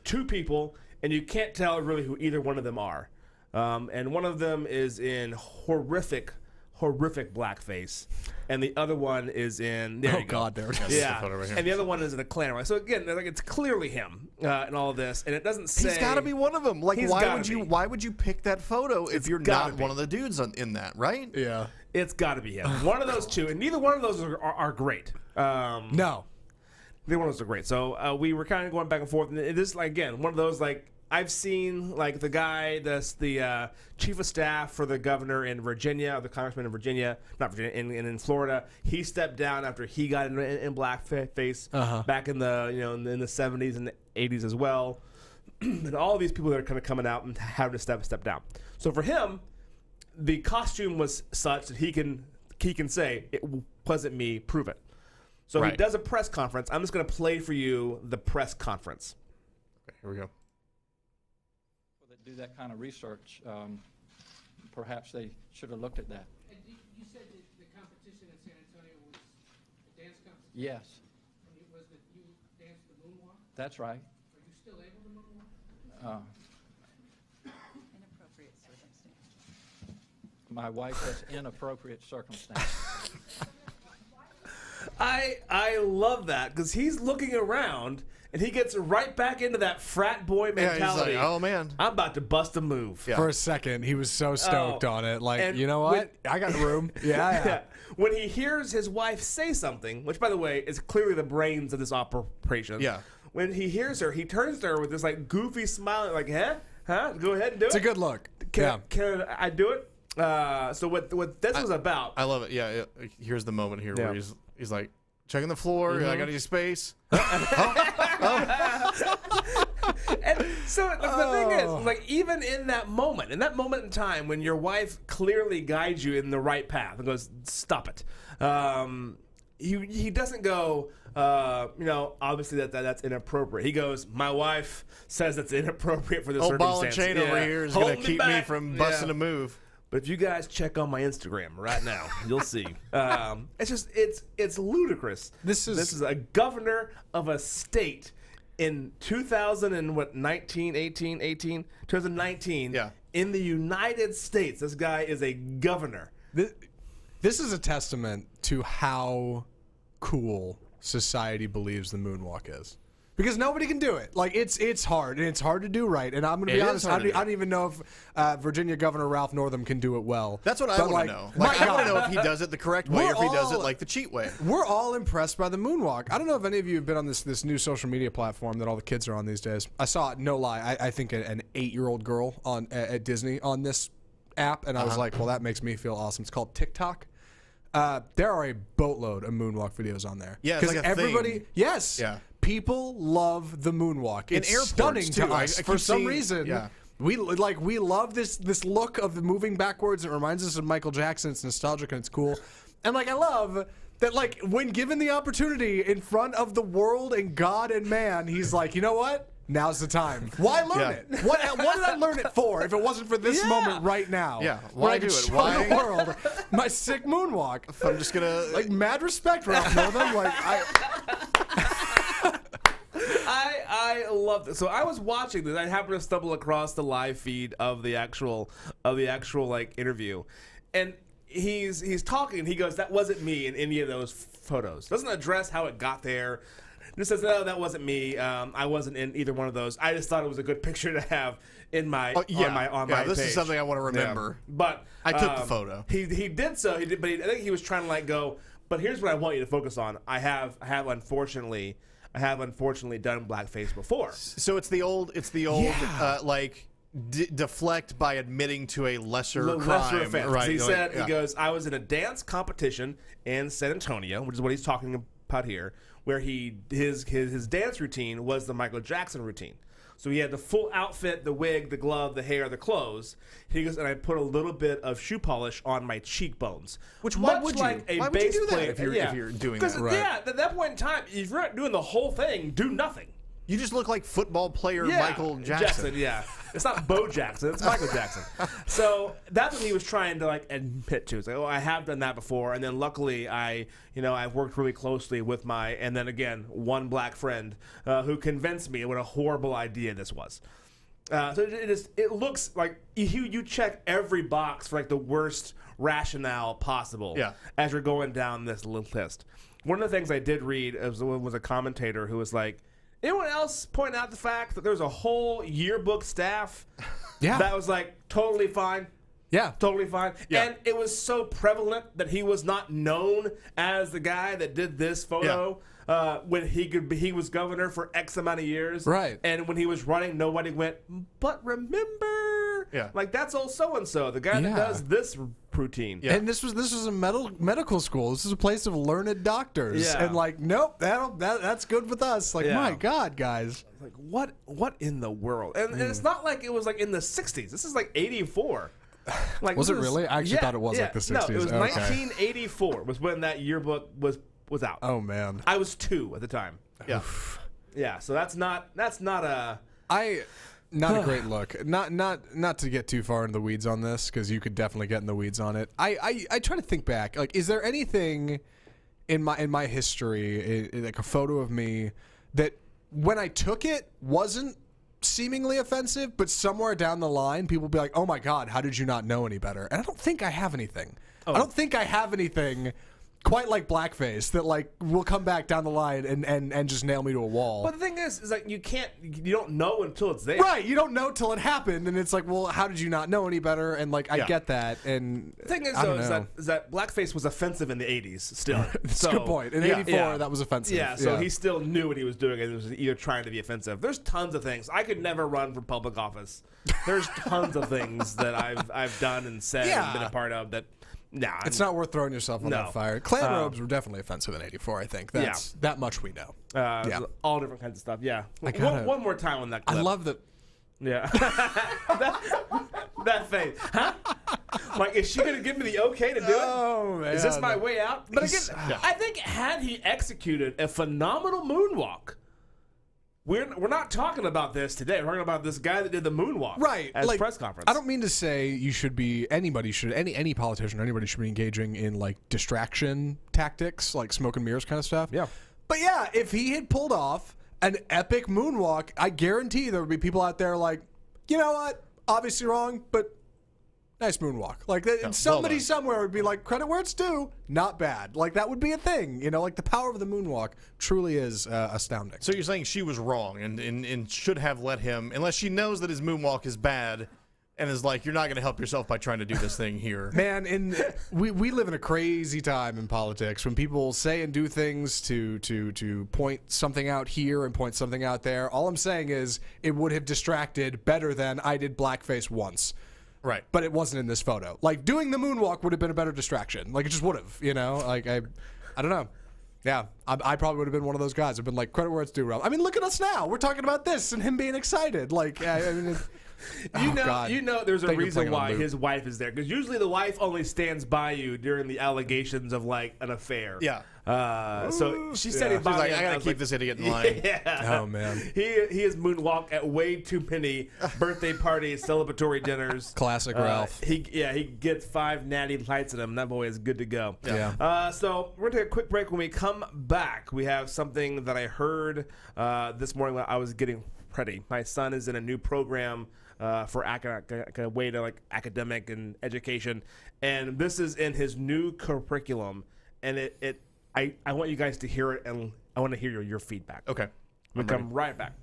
2 people, and you can't tell really who either one of them are. And one of them is in horrific blackface, and the other one is in. There you go. God, there it is. Yeah, The photo right here. and the other one is in a Klan. So again, like it's clearly him and all of this, and it doesn't say. He's got to be one of them. Like, He's why gotta would you? be. Why would you pick that photo if you're gotta not be. one of the dudes in that? Right? Yeah. It's got to be him. One of those 2, and neither one of those are great. No. Neither one of those are great. So we were kind of going back and forth, and it is like again one of those like. I've seen like the guy that's the chief of staff for the governor in Virginia, or the congressman in Virginia, not Virginia, in Florida. He stepped down after he got in blackface back in the in the 70s and the 80s as well. And all of these people that are kind of coming out and having to step down. So for him, the costume was such that he can say it wasn't me, prove it. So he does a press conference. I'm just going to play for you the press conference. Okay, here we go. That do that kind of research, perhaps they should have looked at that. And you said that the competition in San Antonio was a dance competition? Yes, And it was that you danced the moonwalk? that's right. Are you still able to moonwalk? Inappropriate circumstance. My wife has inappropriate circumstances. I love that because he's looking around and he gets right back into that frat boy Yeah, he's mentality. like, oh man. I'm about to bust a move. Yeah. For a second, he was so stoked on it. Like, and you know what? I got room. Yeah. When he hears his wife say something, which by the way is clearly the brains of this operation. Yeah. When he hears her, he turns to her with this like goofy smile, like, huh? Go ahead and do it. It's a good look. Can I do it? So what this was about? I love it. Yeah. Here's the moment here where Yeah. he's like checking the floor. I got any space? And so the thing is, like, even in that moment in time when your wife clearly guides you in the right path and goes, stop it, he doesn't go, obviously that's inappropriate. He goes, my wife says that's inappropriate for this Old circumstance. ball and chain over here is going to keep me from busting a move. But if you guys check on my Instagram right now, you'll see. It's ludicrous. This is a governor of a state in 2019 in the United States. This guy is a governor. This is a testament to how cool society believes the moonwalk is. Because nobody can do it. Like, it's hard, and it's hard to do right. And I'm going to be honest, I don't even know if Virginia Governor Ralph Northam can do it well. That's what I want to know. Like, I want to know if he does it the correct way or if he does it like the cheat way. We're all impressed by the moonwalk. I don't know if any of you have been on this new social media platform that all the kids are on these days. I saw it, no lie, I think an 8-year-old girl at Disney on this app, and I was like, well, that makes me feel awesome. It's called TikTok. There are a boatload of moonwalk videos on there. Yeah, it's like a everybody, thing. yes, Yeah. People love the moonwalk. It's airports, stunning too. to us I for keep some seeing- reason. yeah. We love this look of the moving backwards. It reminds us of Michael Jackson. It's nostalgic and it's cool. And I love that when given the opportunity in front of the world and God and man, he's like, you know what? Now's the time. Why learn it? What did I learn it for if it wasn't for this moment right now? Yeah. Why Why do do it? it? Why Why? the world? My sick moonwalk. I'm just gonna Mad respect, Ralph Northam. I love this. So I was watching this. I happened to stumble across the live feed of the actual interview, and he's talking. He goes, "That wasn't me in any of those photos." Doesn't address how it got there. Just says, "No, that wasn't me. I wasn't in either one of those. I just thought it was a good picture to have in my on my This page." is something I want to remember. Yeah. But I took the photo. He did so. He did, but I think he was trying to like go. But here's what I want you to focus on. I have unfortunately done blackface before. So it's the old deflect by admitting to a lesser crime. Offense. Right? He Like, said, yeah. he goes, "I was in a dance competition in San Antonio," which is what he's talking about here, where his dance routine was the Michael Jackson routine. So he had the full outfit, the wig, the glove, the hair, the clothes. He goes, and I put a little bit of shoe polish on my cheekbones. Which why much would you? like a Why would you bass do that player. if you're doing 'Cause, that? Right. Yeah, at that point in time, if you're not doing the whole thing, do nothing. You just look like football player Michael Jackson. Yeah. It's not Bo Jackson, it's Michael Jackson. So that's what he was trying to like admit to. It's like, oh, I have done that before, and then luckily I've worked really closely with and then again, one black friend who convinced me what a horrible idea this was. So it looks like you check every box for like the worst rationale possible as you're going down this list. One of the things I did read was a commentator who was like, anyone else point out the fact that there's a whole yearbook staff that was like totally fine? Yeah. Totally fine. Yeah. And it was so prevalent that he was not known as the guy that did this photo when he was governor for X amount of years. Right. And when he was running, nobody went, "But remember, like that's old so-and-so, the guy that does this routine." And this was a medical school. This is a place of learned doctors. Yeah. And like, nope, that's good with us. Like, my God, guys. Like, what in the world? And it's not like it was like in the 60s. This is like 84. Like, Was it really? I actually thought it was like the 60s. No, it was Okay. 1984 was when that yearbook was out. Oh man. I was 2 at the time. Yeah. Yeah, so that's not a Not a great look. Not to get too far into the weeds on this, because you could definitely get in the weeds on it. I try to think back. Like, is there anything in my history, like a photo of me, that when I took it wasn't seemingly offensive, but somewhere down the line people will be like, "Oh my God, how did you not know any better?" And I don't think I have anything. I don't think I have anything quite like blackface that like will come back down the line and just nail me to a wall. But the thing is like you don't know until it's there. Right, you don't know till it happened, and it's like, well, how did you not know any better? And like, I get that. And the thing is, I though, don't know. is that blackface was offensive in the 80s still. That's a good point. In '84, that was offensive. Yeah, so he still knew what he was doing, and it was either trying to be offensive. There's tons of things. I could never run for public office. There's tons of things that I've done and said and been a part of that. Nah, it's not worth throwing yourself on that fire. Clan robes were definitely offensive in '84. I think that's that much we know. All different kinds of stuff. Yeah, one more time on that clip. I love that. Yeah, that face, huh? Like, is she gonna give me the okay to do it? Oh man, is this my way out? But again, I think had he executed a phenomenal moonwalk. We're not talking about this today. We're talking about this guy that did the moonwalk, right? At like, press conference. I don't mean to say any politician or anybody should be engaging in like distraction tactics, like smoke and mirrors kind of stuff. Yeah. But yeah, if he had pulled off an epic moonwalk, I guarantee there would be people out there like, you know what? Obviously wrong, but nice moonwalk. Like somebody somewhere would be like, credit where it's due. Not bad. Like that would be a thing. You know, like the power of the moonwalk truly is astounding. So you're saying she was wrong and should have let him, unless she knows that his moonwalk is bad, and is like, you're not going to help yourself by trying to do this thing here. Man, we live in a crazy time in politics when people say and do things to point something out here and point something out there. All I'm saying is it would have distracted better than I did blackface once. Right. But it wasn't in this photo. Like, doing the moonwalk would have been a better distraction. Like, it just would have, you know? Like, I don't know. Yeah, I probably would have been one of those guys. I've been like, credit where it's due, Rob. I mean, look at us now. We're talking about this and him being excited. Like, I mean, you know, there's a reason why his wife is there. Because usually the wife only stands by you during the allegations of, like, an affair. Yeah. So she said She's like, I gotta keep this idiot in line. Yeah. Oh man, He is Moonwalk at way too many birthday parties, celebratory dinners. classic Ralph. He gets 5 natty lights in him. That boy is good to go. Yeah. So we're gonna take a quick break. When we come back, we have something that I heard this morning when I was getting ready. My son is in a new program for a way to like academic and education, and this is in his new curriculum. And I want you guys to hear it, and I want to hear your feedback. Okay. We'll come right back.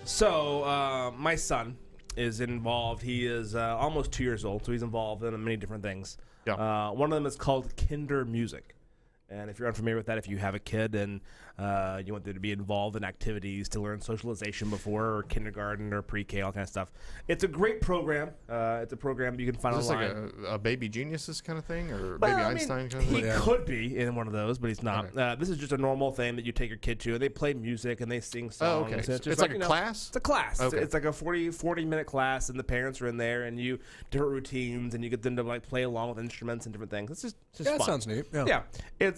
So my son is involved. He is almost 2 years old, so he's involved in many different things. Yeah. One of them is called Kinder Music. And if you're unfamiliar with that, if you have a kid and you want them to be involved in activities to learn socialization before kindergarten or pre-K, all kind of stuff, it's a great program. It's a program you can find Is this online. like a Baby Geniuses kind of thing, or Well, Baby I mean, Einstein kind of he thing? could be in one of those, but he's not. Okay. This is just a normal thing that you take your kid to. They play music and they sing songs. Oh, okay. And So just it's like a you know, class? It's a class. Okay. It's like a 40-minute class, and the parents are in there, and you different routines, and you get them to like play along with instruments and different things. It's just Yeah, fun. that sounds neat. Yeah. Yeah,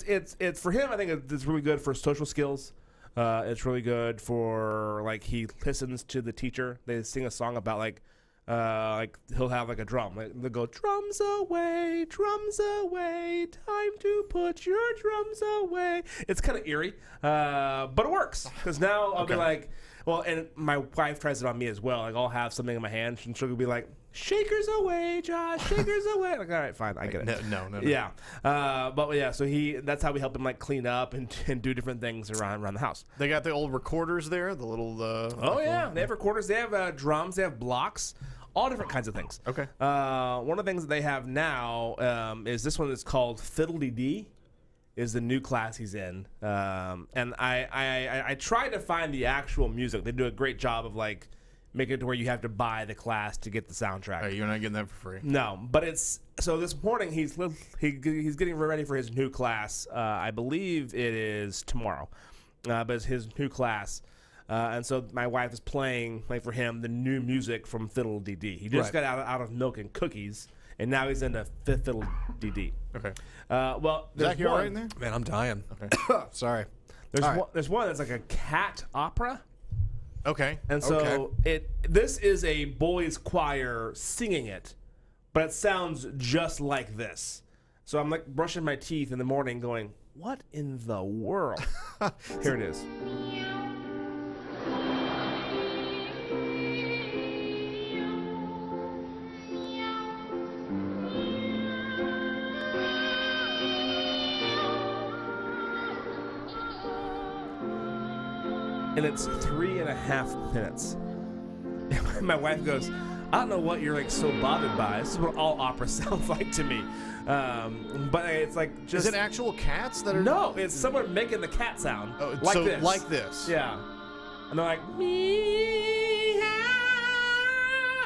it's for him. I think it's really good for social skills. It's really good for like he listens to the teacher. They sing a song about like he'll have like a drum. Like, they'll go drums away, time to put your drums away. It's kind of eerie, but it works because now I'll be like, well, and my wife tries it on me as well. Like I'll have something in my hand and she'll be like, "Shakers away, Josh, shakers away." Like, all right, fine, I get it. No. Yeah, but yeah, so that's how we help him like clean up and do different things around the house. They got the old recorders there, the little. Oh yeah, they have recorders, they have drums, they have blocks, all different kinds of things. Okay. One of the things that they have now is this one that's called Fiddle-Dee-Dee. Is the new class he's in, and I tried to find the actual music. They do a great job of like making it to where you have to buy the class to get the soundtrack. Oh, you're not getting that for free. No, but it's so this morning he's getting ready for his new class. I believe it is tomorrow, but it's his new class. And so my wife is playing like for him the new music from Fiddle-Dee-Dee. He just got out of Milk and Cookies, and now he's into Fiddle-Dee-Dee. Okay. Well, there's Zach, you all one. right in there? Man, I'm dying. Okay. Sorry. There's All right. one. There's one that's like a cat opera. Okay. And so this is a boys' choir singing it, but it sounds just like this. So I'm like brushing my teeth in the morning going, what in the world? Here it is. and it's 3.5 minutes. And my wife goes, I don't know what you're like so bothered by. This is what all opera sounds like to me. But it's like just. Is it actual cats that are? No, it's someone making the cat sound. Oh, like so this. like this. Yeah. And they're like, meow.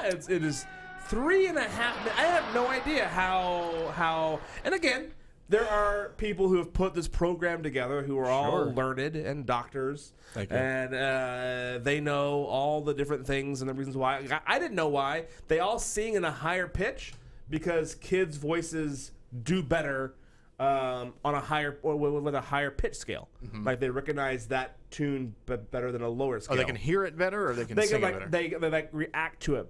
It is 3.5 minutes. I have no idea how. And again, there are people who have put this program together who are all learned and doctors. Thank you. And they know all the different things and the reasons why. I didn't know why. They all sing in a higher pitch because kids' voices do better on a higher or with a higher pitch scale. Like they recognize that tune better than a lower scale. Oh, they can hear it better, or they can sing it better. They like react to it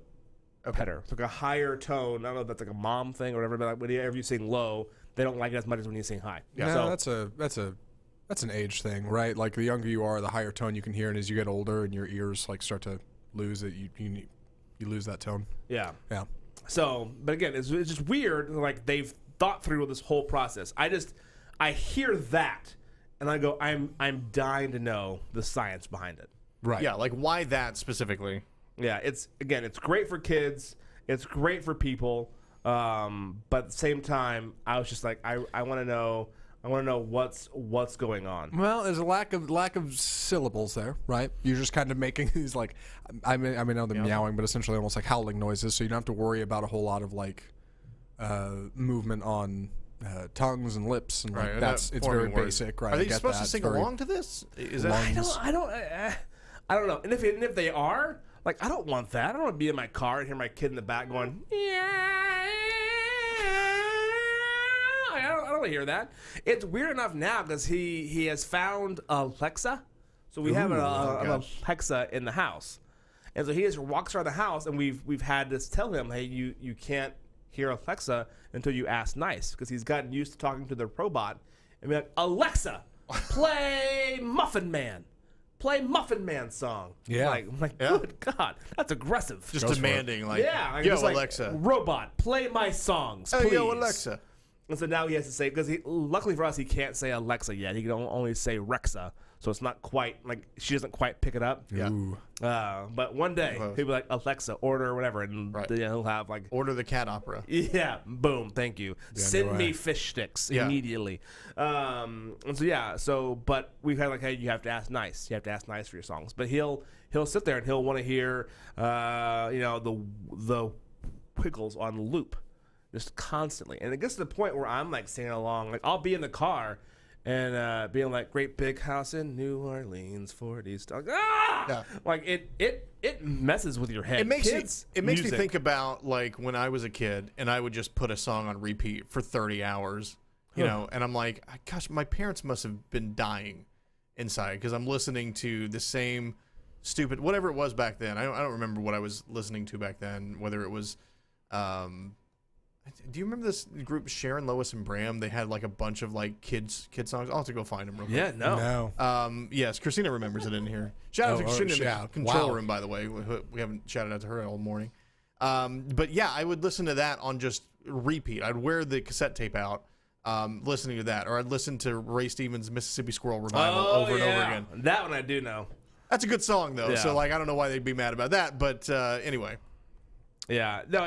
better. It's like a higher tone. I don't know if that's like a mom thing or whatever. But like whenever you sing low, they don't like it as much as when you sing high. Yeah, So, that's an age thing, right? Like the younger you are, the higher tone you can hear, and as you get older and your ears like start to lose it, you lose that tone. yeah. Yeah. So, but again, it's just weird. Like they've thought through this whole process. I hear that, and I go, I'm dying to know the science behind it. Right. Yeah, like why that specifically? Yeah, it's great for kids. It's great for people. But at the same time, I was just like, I want to know. I want to know what's going on. Well, there's a lack of syllables there, right? You're just kind of making these like, I mean, they're meowing, but essentially almost like howling noises. So you don't have to worry about a whole lot of like movement on tongues and lips, and like it's very basic, right? Are they supposed to sing along to this? Is that? I don't know. And if they are, like, I don't want that. I don't want to be in my car and hear my kid in the back going, yeah. I don't want to hear that. It's weird enough now because he has found Alexa. So we have an Alexa in the house. And so he just walks around the house, and we've had to tell him, hey, you can't hear Alexa until you ask nice, because he's gotten used to talking to the robot and be like, Alexa, play Muffin Man. Play Muffin Man song. Yeah. Like good God, that's aggressive. Just demanding, like, like, yo, just like, Alexa. Robot, play my songs, Hey, please. yo, Alexa. And so now he has to say, because luckily for us, he can't say Alexa yet. He can only say Rexa. So it's not quite, like, she doesn't quite pick it up. Yeah. But one day, he'll be like, Alexa, order or whatever. And he'll have, like, Order the cat opera. yeah, boom, thank you. Send me fish sticks immediately. And so, but we've had, like, hey, you have to ask nice. You have to ask nice for your songs. But he'll sit there and he'll want to hear, the Wiggles on loop. Just constantly. And it gets to the point where I'm like singing along. Like I'll be in the car and being like, great big house in New Orleans, 40 stock. Ah! Yeah. Like it messes with your head. It makes me music. think about like when I was a kid and I would just put a song on repeat for 30 hours, you know, and I'm like, gosh, my parents must have been dying inside because I'm listening to the same stupid, whatever it was back then. I don't remember what I was listening to back then, whether it was, do you remember this group Sharon, Lois, and Bram? They had like a bunch of like kid songs. I'll have to go find them real quick. Yeah, no. Yes, Christina remembers it in here. Shout out to Christina in the control room, by the way. We haven't shouted out to her all morning. But yeah, I would listen to that on just repeat. I'd wear the cassette tape out, listening to that, or I'd listen to Ray Stevens' Mississippi Squirrel Revival over and over again. That one I do know. That's a good song though, Yeah. so like I don't know why they'd be mad about that, but anyway. Yeah, no,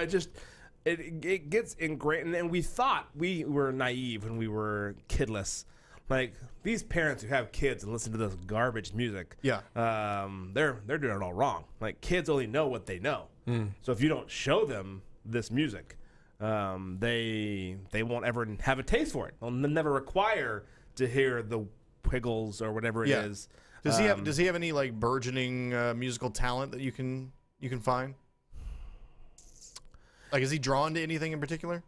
it gets ingrained, and we thought we were naive when we were kidless. Like these parents who have kids and listen to this garbage music, they're doing it all wrong. Like kids only know what they know, so if you don't show them this music, they won't ever have a taste for it. They'll never require to hear the Wiggles or whatever it is. Does he have any like burgeoning musical talent that you can find? Like, is he drawn to anything in particular?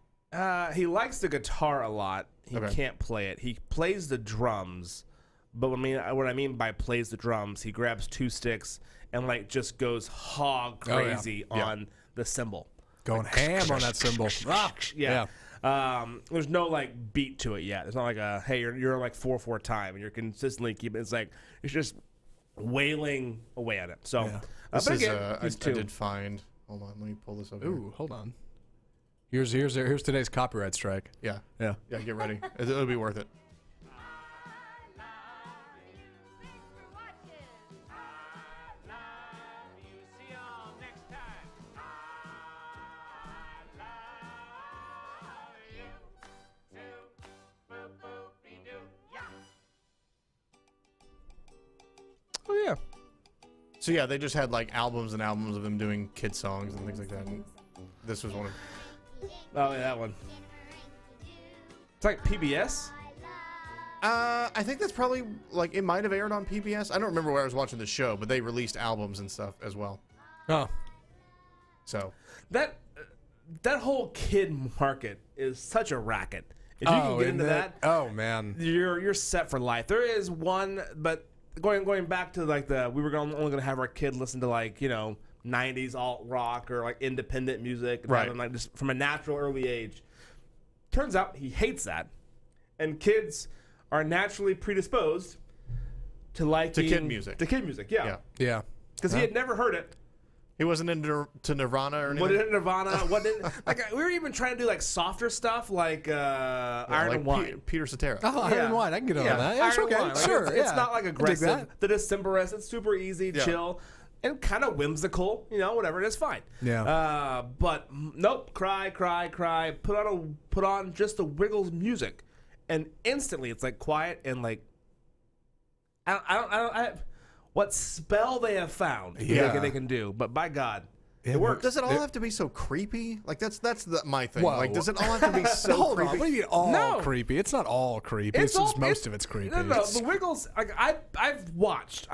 He likes the guitar a lot. He Okay. can't play it. He plays the drums, but what I mean by plays the drums, he grabs two sticks and like just goes hog crazy on the cymbal. Going ham on that cymbal. Yeah. There's no like beat to it yet. It's not like a hey, you're like 4/4 time and you're consistently keeping. It's like it's just wailing away at it. So, This but is again, I did find. Hold on, let me pull this up. Ooh, hold on. Here's today's copyright strike. Yeah. Yeah. Yeah, get ready. It'll be worth it. So yeah, they just had like albums and albums of him doing kid songs and things like that. And this was one of. Oh, yeah, that one. It's like PBS. I think that's probably like it might have aired on PBS. I don't remember where I was watching the show, but they released albums and stuff as well. Oh, So That whole kid market is such a racket. If you can get into that, oh man, you're set for life. There is one, but going back to like we were only going to have our kid listen to like 90s alt rock or like independent music, and Right. having, like just from a natural early age. Turns out he hates that, and kids are naturally predisposed to liking kid music. To kid music, yeah, yeah. because he had never heard it. he wasn't into Nirvana or anything. What did Nirvana? What did like? We were even trying to do like softer stuff, like Iron like and Wine. Peter Cetera. Oh, Iron Wine. I can get on that. Yeah, it's Iron okay. Wine. Like, Sure. It's yeah. not like I dig aggressive. that. The Decemberists. It's super easy, Yeah. chill, and kind of whimsical. Whatever. It's fine. Yeah. But nope. Cry. Put on just the Wiggles music, and instantly it's like quiet and like. I don't. What spell they have found? Yeah. They can do, but by God. It works. Does it all have to be so creepy? Like that's my thing. Whoa. Like does it all have to be so Hold creepy? on. What do you mean all No. creepy? It's not all creepy. It's just most of it's creepy. No, It's- the Wiggles. Like I've watched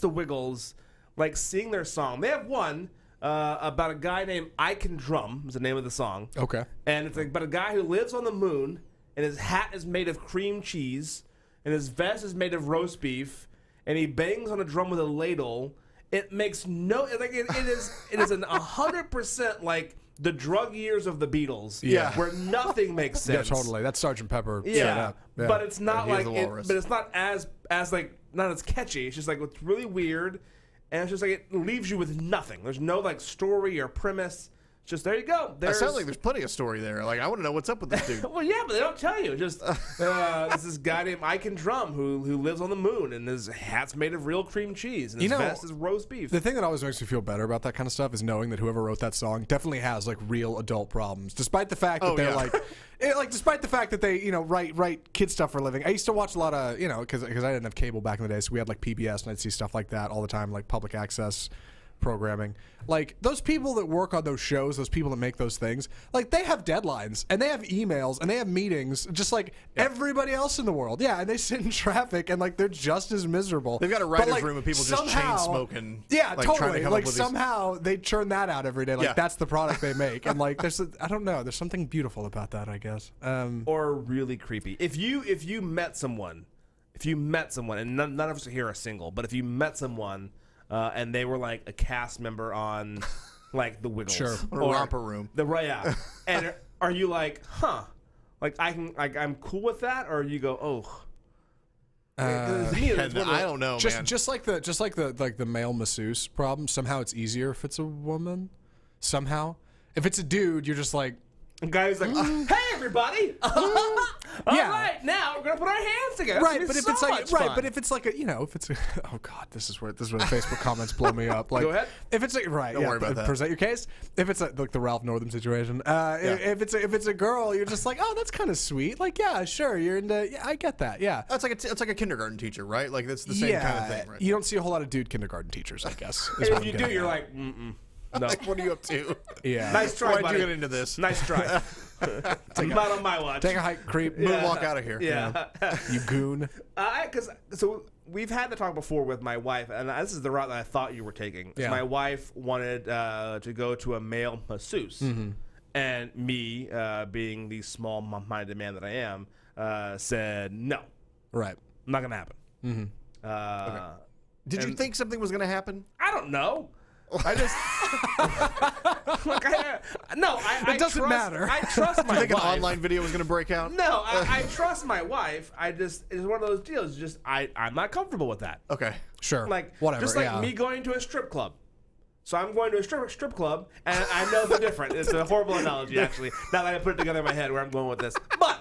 the Wiggles, like sing their song. They have one about a guy named I Can Drum. Is the name of the song. Okay. And it's like about a guy who lives on the moon, and his hat is made of cream cheese, and his vest is made of roast beef, and he bangs on a drum with a ladle. It makes no like it is an 100% like the drug years of the Beatles. Yeah. Where nothing makes sense. Yeah, totally. That's Sergeant Pepper. straight Yeah, up. Yeah. but it's not Yeah, he like is the walrus. but it's not as like not as catchy. It's just like it's really weird, and it's just like it leaves you with nothing. There's no like story or premise. It's just there you go. It There's sounds like there's plenty of story there. Like I want to know what's up with this dude. well, yeah, but they don't tell you. Just there's this guy named I Can Drum who lives on the moon, and his hat's made of real cream cheese, and his vest is roast beef. The thing that always makes me feel better about that kind of stuff is knowing that whoever wrote that song definitely has like real adult problems, despite the fact that Oh, they're yeah. like despite the fact that they write kid stuff for a living. I used to watch a lot of because I didn't have cable back in the day, so we had like PBS, and I'd see stuff like that all the time, like public access programming. Like those people that work on those shows, those people that make those things, like they have deadlines and they have emails and they have meetings just like everybody else in the world. Yeah, and they sit in traffic and like they're just as miserable. They've got a But, writer's like, room of people just chain smoking. Yeah, like, trying to totally. come up Like with these- somehow they churn that out every day. Like Yeah. that's the product they make. And like I don't know, there's something beautiful about that, I guess. or really creepy. If you met someone, and none of us here are single, but if you met someone and they were like a cast member on like the Wiggles, Sure. Or Romper Room. yeah, and are you like, like I'm cool with that, or you go, oh. To me, it's one of the- I don't know, man. Just like the male masseuse problem. Somehow it's easier if it's a woman. Somehow, if it's a dude, you're just like, a guy who's like, hey everybody, Yeah. all right, now we're gonna put our hands together. right. It's But gonna if be it's so like much right, fun. but if it's like a if it's a, oh god, this is where the Facebook comments blow me up. Like, Go ahead. If it's like right, Don't worry about that. Present your case. If it's like the Ralph Northam situation, if it's a girl, you're just like, oh, that's kind of sweet. Like, yeah, sure, you're into. Yeah, I get that. Yeah. It's like a kindergarten teacher, right? Like that's the same kind of thing, right? You don't see a whole lot of dude kindergarten teachers, I guess. is And what if you I'm do, getting you're at. like, no. Like, what are you up to? yeah. Nice try, Why'd buddy. you get into this? Nice try. Not on my watch. Take a hike, creep. Moonwalk out of here. Yeah. You goon. So we've had the talk before with my wife, and this is the route that I thought you were taking. Yeah. My wife wanted to go to a male masseuse, and me, being the small-minded man that I am, said no, Right. not gonna happen. Did you And- think something was going to happen? I don't know. I just look. It doesn't matter. I trust my I think wife. an online video was going to break out. No, I trust my wife. It's one of those deals. Just I'm not comfortable with that. Okay. Sure. Like whatever. just like yeah. me going to a strip club. So I'm going to a strip club, and I know the difference. It's a horrible analogy, actually. Now that I put it together in my head, where I'm going with this, but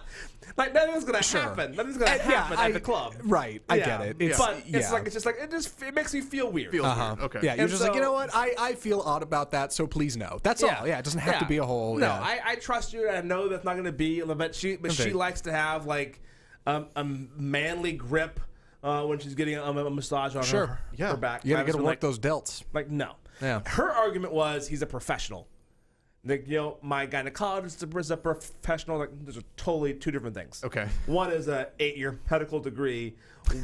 like nothing's gonna happen. Nothing's gonna happen at the club. Right. I get it. It's, but yeah. it makes me feel weird. Feels Uh-huh. weird. Okay. Yeah, you're And just like, you so- know what? I feel odd about that, so please no. That's all. Yeah, it doesn't have to be a whole. No, yeah. I trust you, and I know that's not going to be. But she Okay. likes to have like a manly grip when she's getting a massage on Sure. her back. You I gotta get was to work like, those delts. Like, no. Yeah. Her argument was he's a professional. Like, my gynecologist is a professional. Like, those are totally two different things. Okay. One is a 8-year medical degree.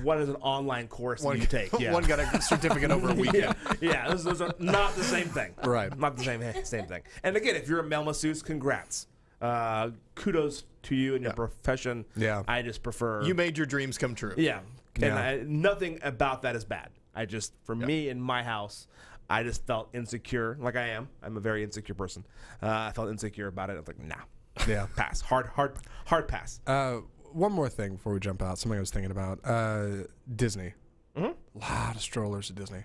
One is an online course that you take. Yeah. One got a certificate over a weekend. Yeah, those are not the same thing. Right. Not the same thing. And again, if you're a male masseuse, congrats. Kudos to you and your profession. Yeah. I just prefer. You made your dreams come true. Yeah. Yeah. And nothing about that is bad. I just, for me in my house, I just felt insecure. Like I am. I'm a very insecure person. I felt insecure about it. I was like, nah. Yeah. Pass. Hard pass. One more thing before we jump out. Something I was thinking about. Disney. A lot of strollers at Disney.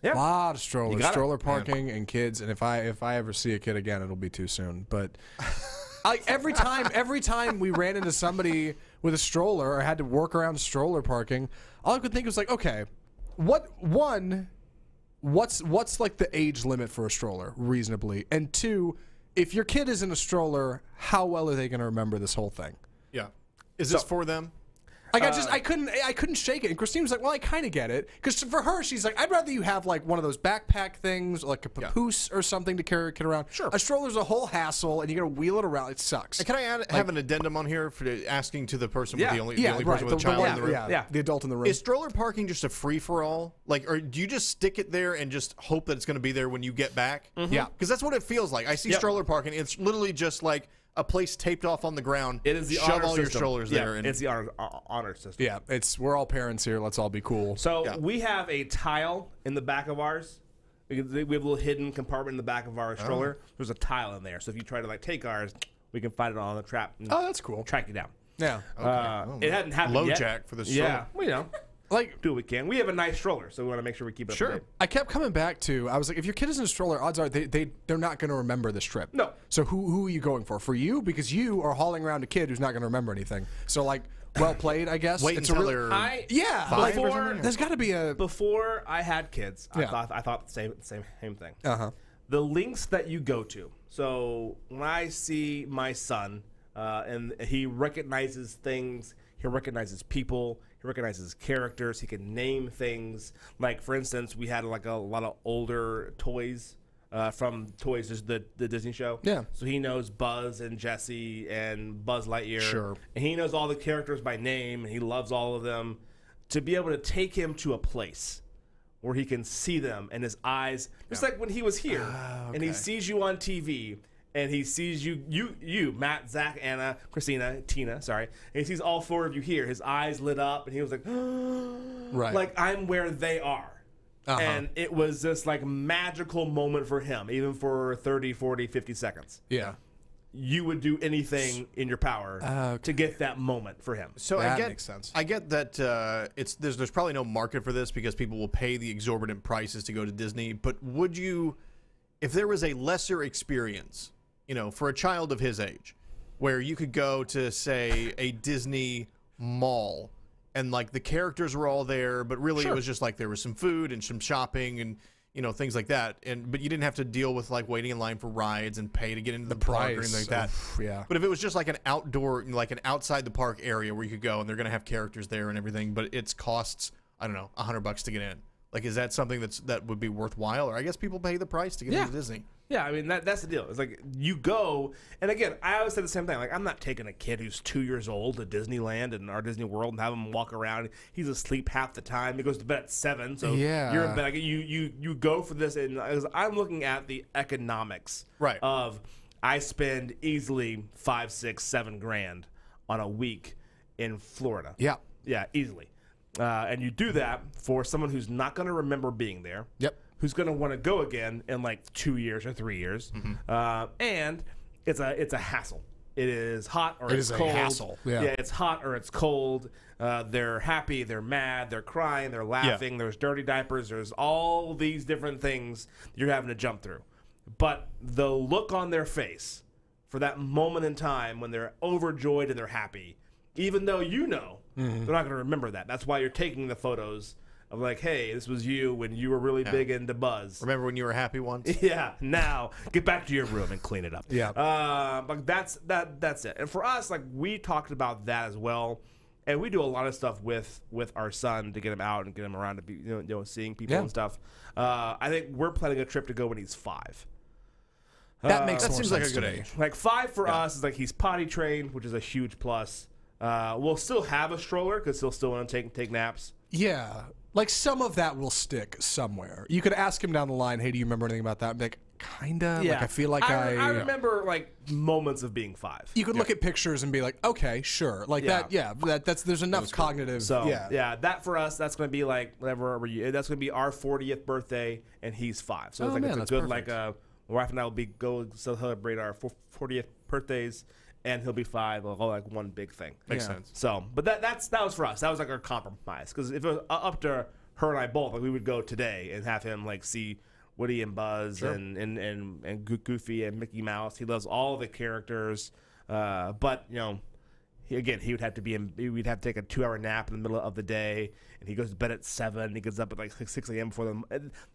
Yeah. A lot of strollers. got it. Stroller parking and kids. And if I ever see a kid again, it'll be too soon. But every time we ran into somebody with a stroller or had to work around stroller parking, all I could think was like, okay, what's like the age limit for a stroller reasonably? And two, if your kid is in a stroller, how well are they going to remember this whole thing? Yeah. Is this for them? Like I couldn't shake it. And Christine was like, "Well, I kind of get it," because for her, she's like, "I'd rather you have like one of those backpack things, like a papoose or something to carry a kid around. Sure, a stroller's a whole hassle, and you got to wheel it around. It sucks." And can I have an addendum on here for asking to the person with the only person right, with a child in the room? Yeah, the adult in the room. Is stroller parking just a free for all? Like, or do you just stick it there and just hope that it's going to be there when you get back? Yeah, because that's what it feels like. I see stroller parking. It's literally just like a place taped off on the ground. It is the shove honor all your system. strollers there. And It's the honor system. Yeah, we're all parents here. Let's all be cool. So we have a tile in the back of ours. We have a little hidden compartment in the back of our stroller. There's a tile in there. So if you try to like take ours, we can find it on the trap. And Oh, that's cool. track you down. Yeah, It hadn't happened Low yet. jack for the stroller. Yeah, well, like do what we can. We have a nice stroller, so we want to make sure we keep it up to date. I kept coming back to. I was like, if your kid is in a stroller, odds are they're not going to remember this trip. No. So who are you going for? For you, because you are hauling around a kid who's not going to remember anything. So like, well played, I guess. Wait until they're yeah. 5 or before- something? There's got to be a Before I had kids, Yeah. I thought the same thing. Uh-huh. The links that you go to. So when I see my son, and he recognizes things, he recognizes people, he recognizes characters, he can name things. Like for instance, we had like a lot of older toys from Toys, the Disney show. Yeah. So he knows Buzz and Jessie and Buzz Lightyear. Sure. And he knows all the characters by name, and he loves all of them. To be able to take him to a place where he can see them and his eyes, just like when he was here, and he sees you on TV, and he sees you, Matt, Zach, Anna, Christina, Tina, sorry, and he sees all 4 of you here. His eyes lit up, and he was like, Right. like I'm where they are. Uh-huh. And it was this like magical moment for him, even for 30, 40, 50 seconds. yeah. You would do anything in your power to get that moment for him. So That I get, makes sense. I get that there's probably no market for this because people will pay the exorbitant prices to go to Disney. But would you, if there was a lesser experience, for a child of his age, where you could go to say a Disney mall and like the characters were all there, but really it was just like there was some food and some shopping and things like that, but you didn't have to deal with like waiting in line for rides and pay to get into the park or anything like that. Yeah. But if it was just like an outdoor, like an outside the park area where you could go and they're going to have characters there and everything, but it's costs, I don't know, $100 to get in. Like, is that something that would be worthwhile? Or I guess people pay the price to get into Disney. Yeah, I mean, that's the deal. It's like you go, and again, I always say the same thing. Like, I'm not taking a kid who's 2 years old to Disneyland and our Disney World and have him walk around. He's asleep half the time. He goes to bed at 7, so Yeah. you're in bed. Like, you go for this, and I'm looking at the economics of I spend easily $5, $6, $7 grand on a week in Florida. Yeah. Yeah, easily. And you do that for someone who's not going to remember being there. Yep. Who's going to want to go again in like 2 years or 3 years. And it's a hassle. It is hot or it's cold. It is a hassle. Yeah. It's hot or it's cold. They're happy, they're mad, they're crying, they're laughing. There's dirty diapers. There's all these different things you're having to jump through. But the look on their face for that moment in time when they're overjoyed and they're happy, even though they're not going to remember that. That's why you're taking the photos of like, hey, this was you when you were really big into Buzz. Remember when you were happy once? Yeah. Now get back to your room and clean it up. Yeah. But that's it. And for us, like we talked about that as well. and we do a lot of stuff with our son to get him out and get him around to be seeing people and stuff. I think we're planning a trip to go when he's 5. That makes That more seems like sense a good to me. age. Like 5 for us is like he's potty trained, which is a huge plus. We'll still have a stroller because he'll still want to take naps. Yeah. Like some of that will stick somewhere. You could ask him down the line, hey, do you remember anything about that? I'm like, kinda. Yeah, Like I feel like I remember like moments of being 5. You could look at pictures and be like, okay, sure. Like that, yeah. That's there's enough cognitive. So yeah. that for us, that's going to be like whatever. That's going to be our 40th birthday, and he's 5. So Oh, man, it's a that's good perfect. my wife and I will be go celebrate our 40th birthdays, and he'll be 5. All like one big thing. Makes sense. So, but that was for us. That was like our compromise because if it was up to her and I both, like we would go today and have him like see Woody and Buzz and Goofy and Mickey Mouse. He loves all the characters, but he would have to we'd have to take a 2-hour nap in the middle of the day, and he goes to bed at 7. He gets up at like 6 a.m. before them.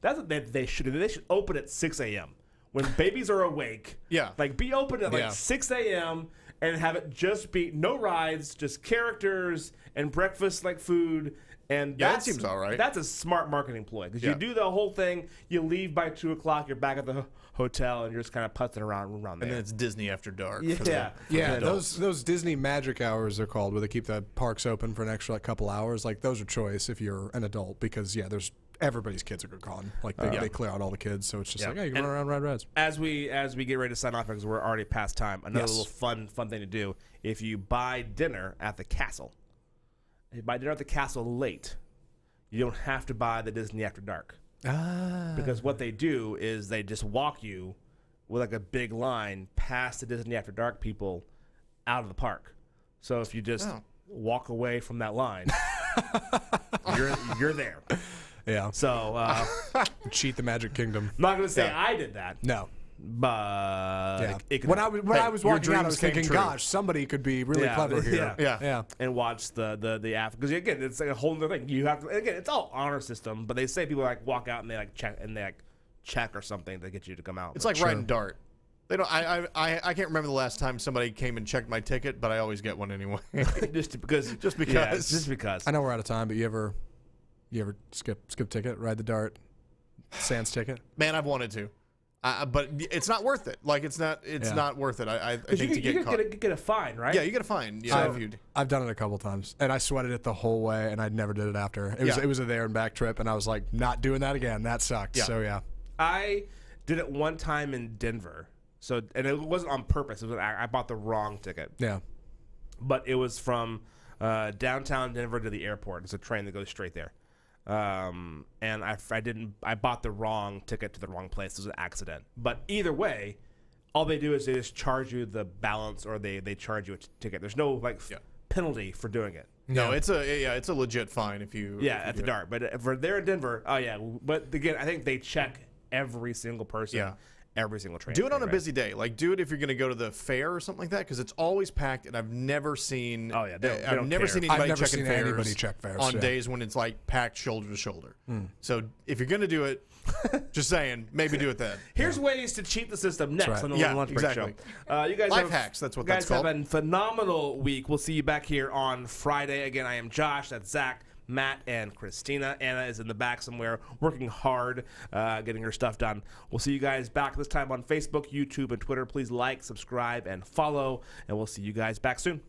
That's what they should do. They should open at 6 a.m. when babies are awake. Yeah. Like be open at like 6 a.m. and have it just be no rides, just characters and breakfast like food. And Yeah, that seems all right. That's a smart marketing ploy because you do the whole thing. You leave by 2 o'clock. You're back at the hotel, and you're just kind of putzing around there. And then it's Disney after dark. Yeah. Yeah, those Disney magic hours they're called, where they keep the parks open for an extra like, couple hours. Like those are choice if you're an adult because there's everybody's kids are gone. Like they clear out all the kids, so it's just like, hey, you can run around, ride rides. As we get ready to sign off because we're already past time. Another little fun thing to do: if you buy dinner at the castle, late, you don't have to buy the Disney After Dark. Because what they do is they just walk you with like a big line past the Disney After Dark people out of the park. So if you just walk away from that line, you're there. Yeah. So Cheat the Magic Kingdom. I'm not going to say I did that. No. But it could when happen. I was walking out, I was dreams came thinking, true. gosh, somebody could be really clever here. Yeah. And watch the app because again it's like a whole other thing. You have to again it's all honor system, but they say people like walk out and they like check or something to get you to come out. It's like riding dart. They don't. I can't remember the last time somebody came and checked my ticket, but I always get one anyway. just because. because. Just because. I know we're out of time, but you ever skip ticket, ride the dart, sans ticket? Man, I've wanted to. But it's not worth it. Like it's not worth it. I think to get caught. Get a fine, right? Yeah, you get a fine. Yeah, I've done it a couple times, and I sweated it the whole way, and I never did it after. It was a there and back trip, and I was like, not doing that again. That sucked. Yeah. So yeah, I did it one time in Denver. So and it wasn't on purpose. It was I bought the wrong ticket. yeah. But it was from downtown Denver to the airport. It's a train that goes straight there. And I bought the wrong ticket to the wrong place. It was an accident. But either way, all they do is they just charge you the balance or they charge you a ticket. There's no penalty for doing it. No, it's a legit fine if you at the dart. But if we're there in Denver, but again, I think they check every single person. Yeah. Every single train. Do it on a busy day. Like, do it if you're going to go to the fair or something like that, because it's always packed, and I've never seen. Oh, yeah, they I've don't never care. seen I've anybody never checking seen fares anybody check fares, on yeah. days when it's like packed shoulder to shoulder. So if you're going to do it, just saying, maybe do it then. Here's ways to cheat the system next right. on the Yeah, Lunch Break exactly. Show. You guys Life hacks, that's what you guys that's called. have a phenomenal week. We'll see you back here on Friday. Again, I am Josh. That's Zach, Matt, and Christina. Anna is in the back somewhere working hard, getting her stuff done. We'll see you guys back this time on Facebook, YouTube, and Twitter. Please like, subscribe, and follow, and we'll see you guys back soon.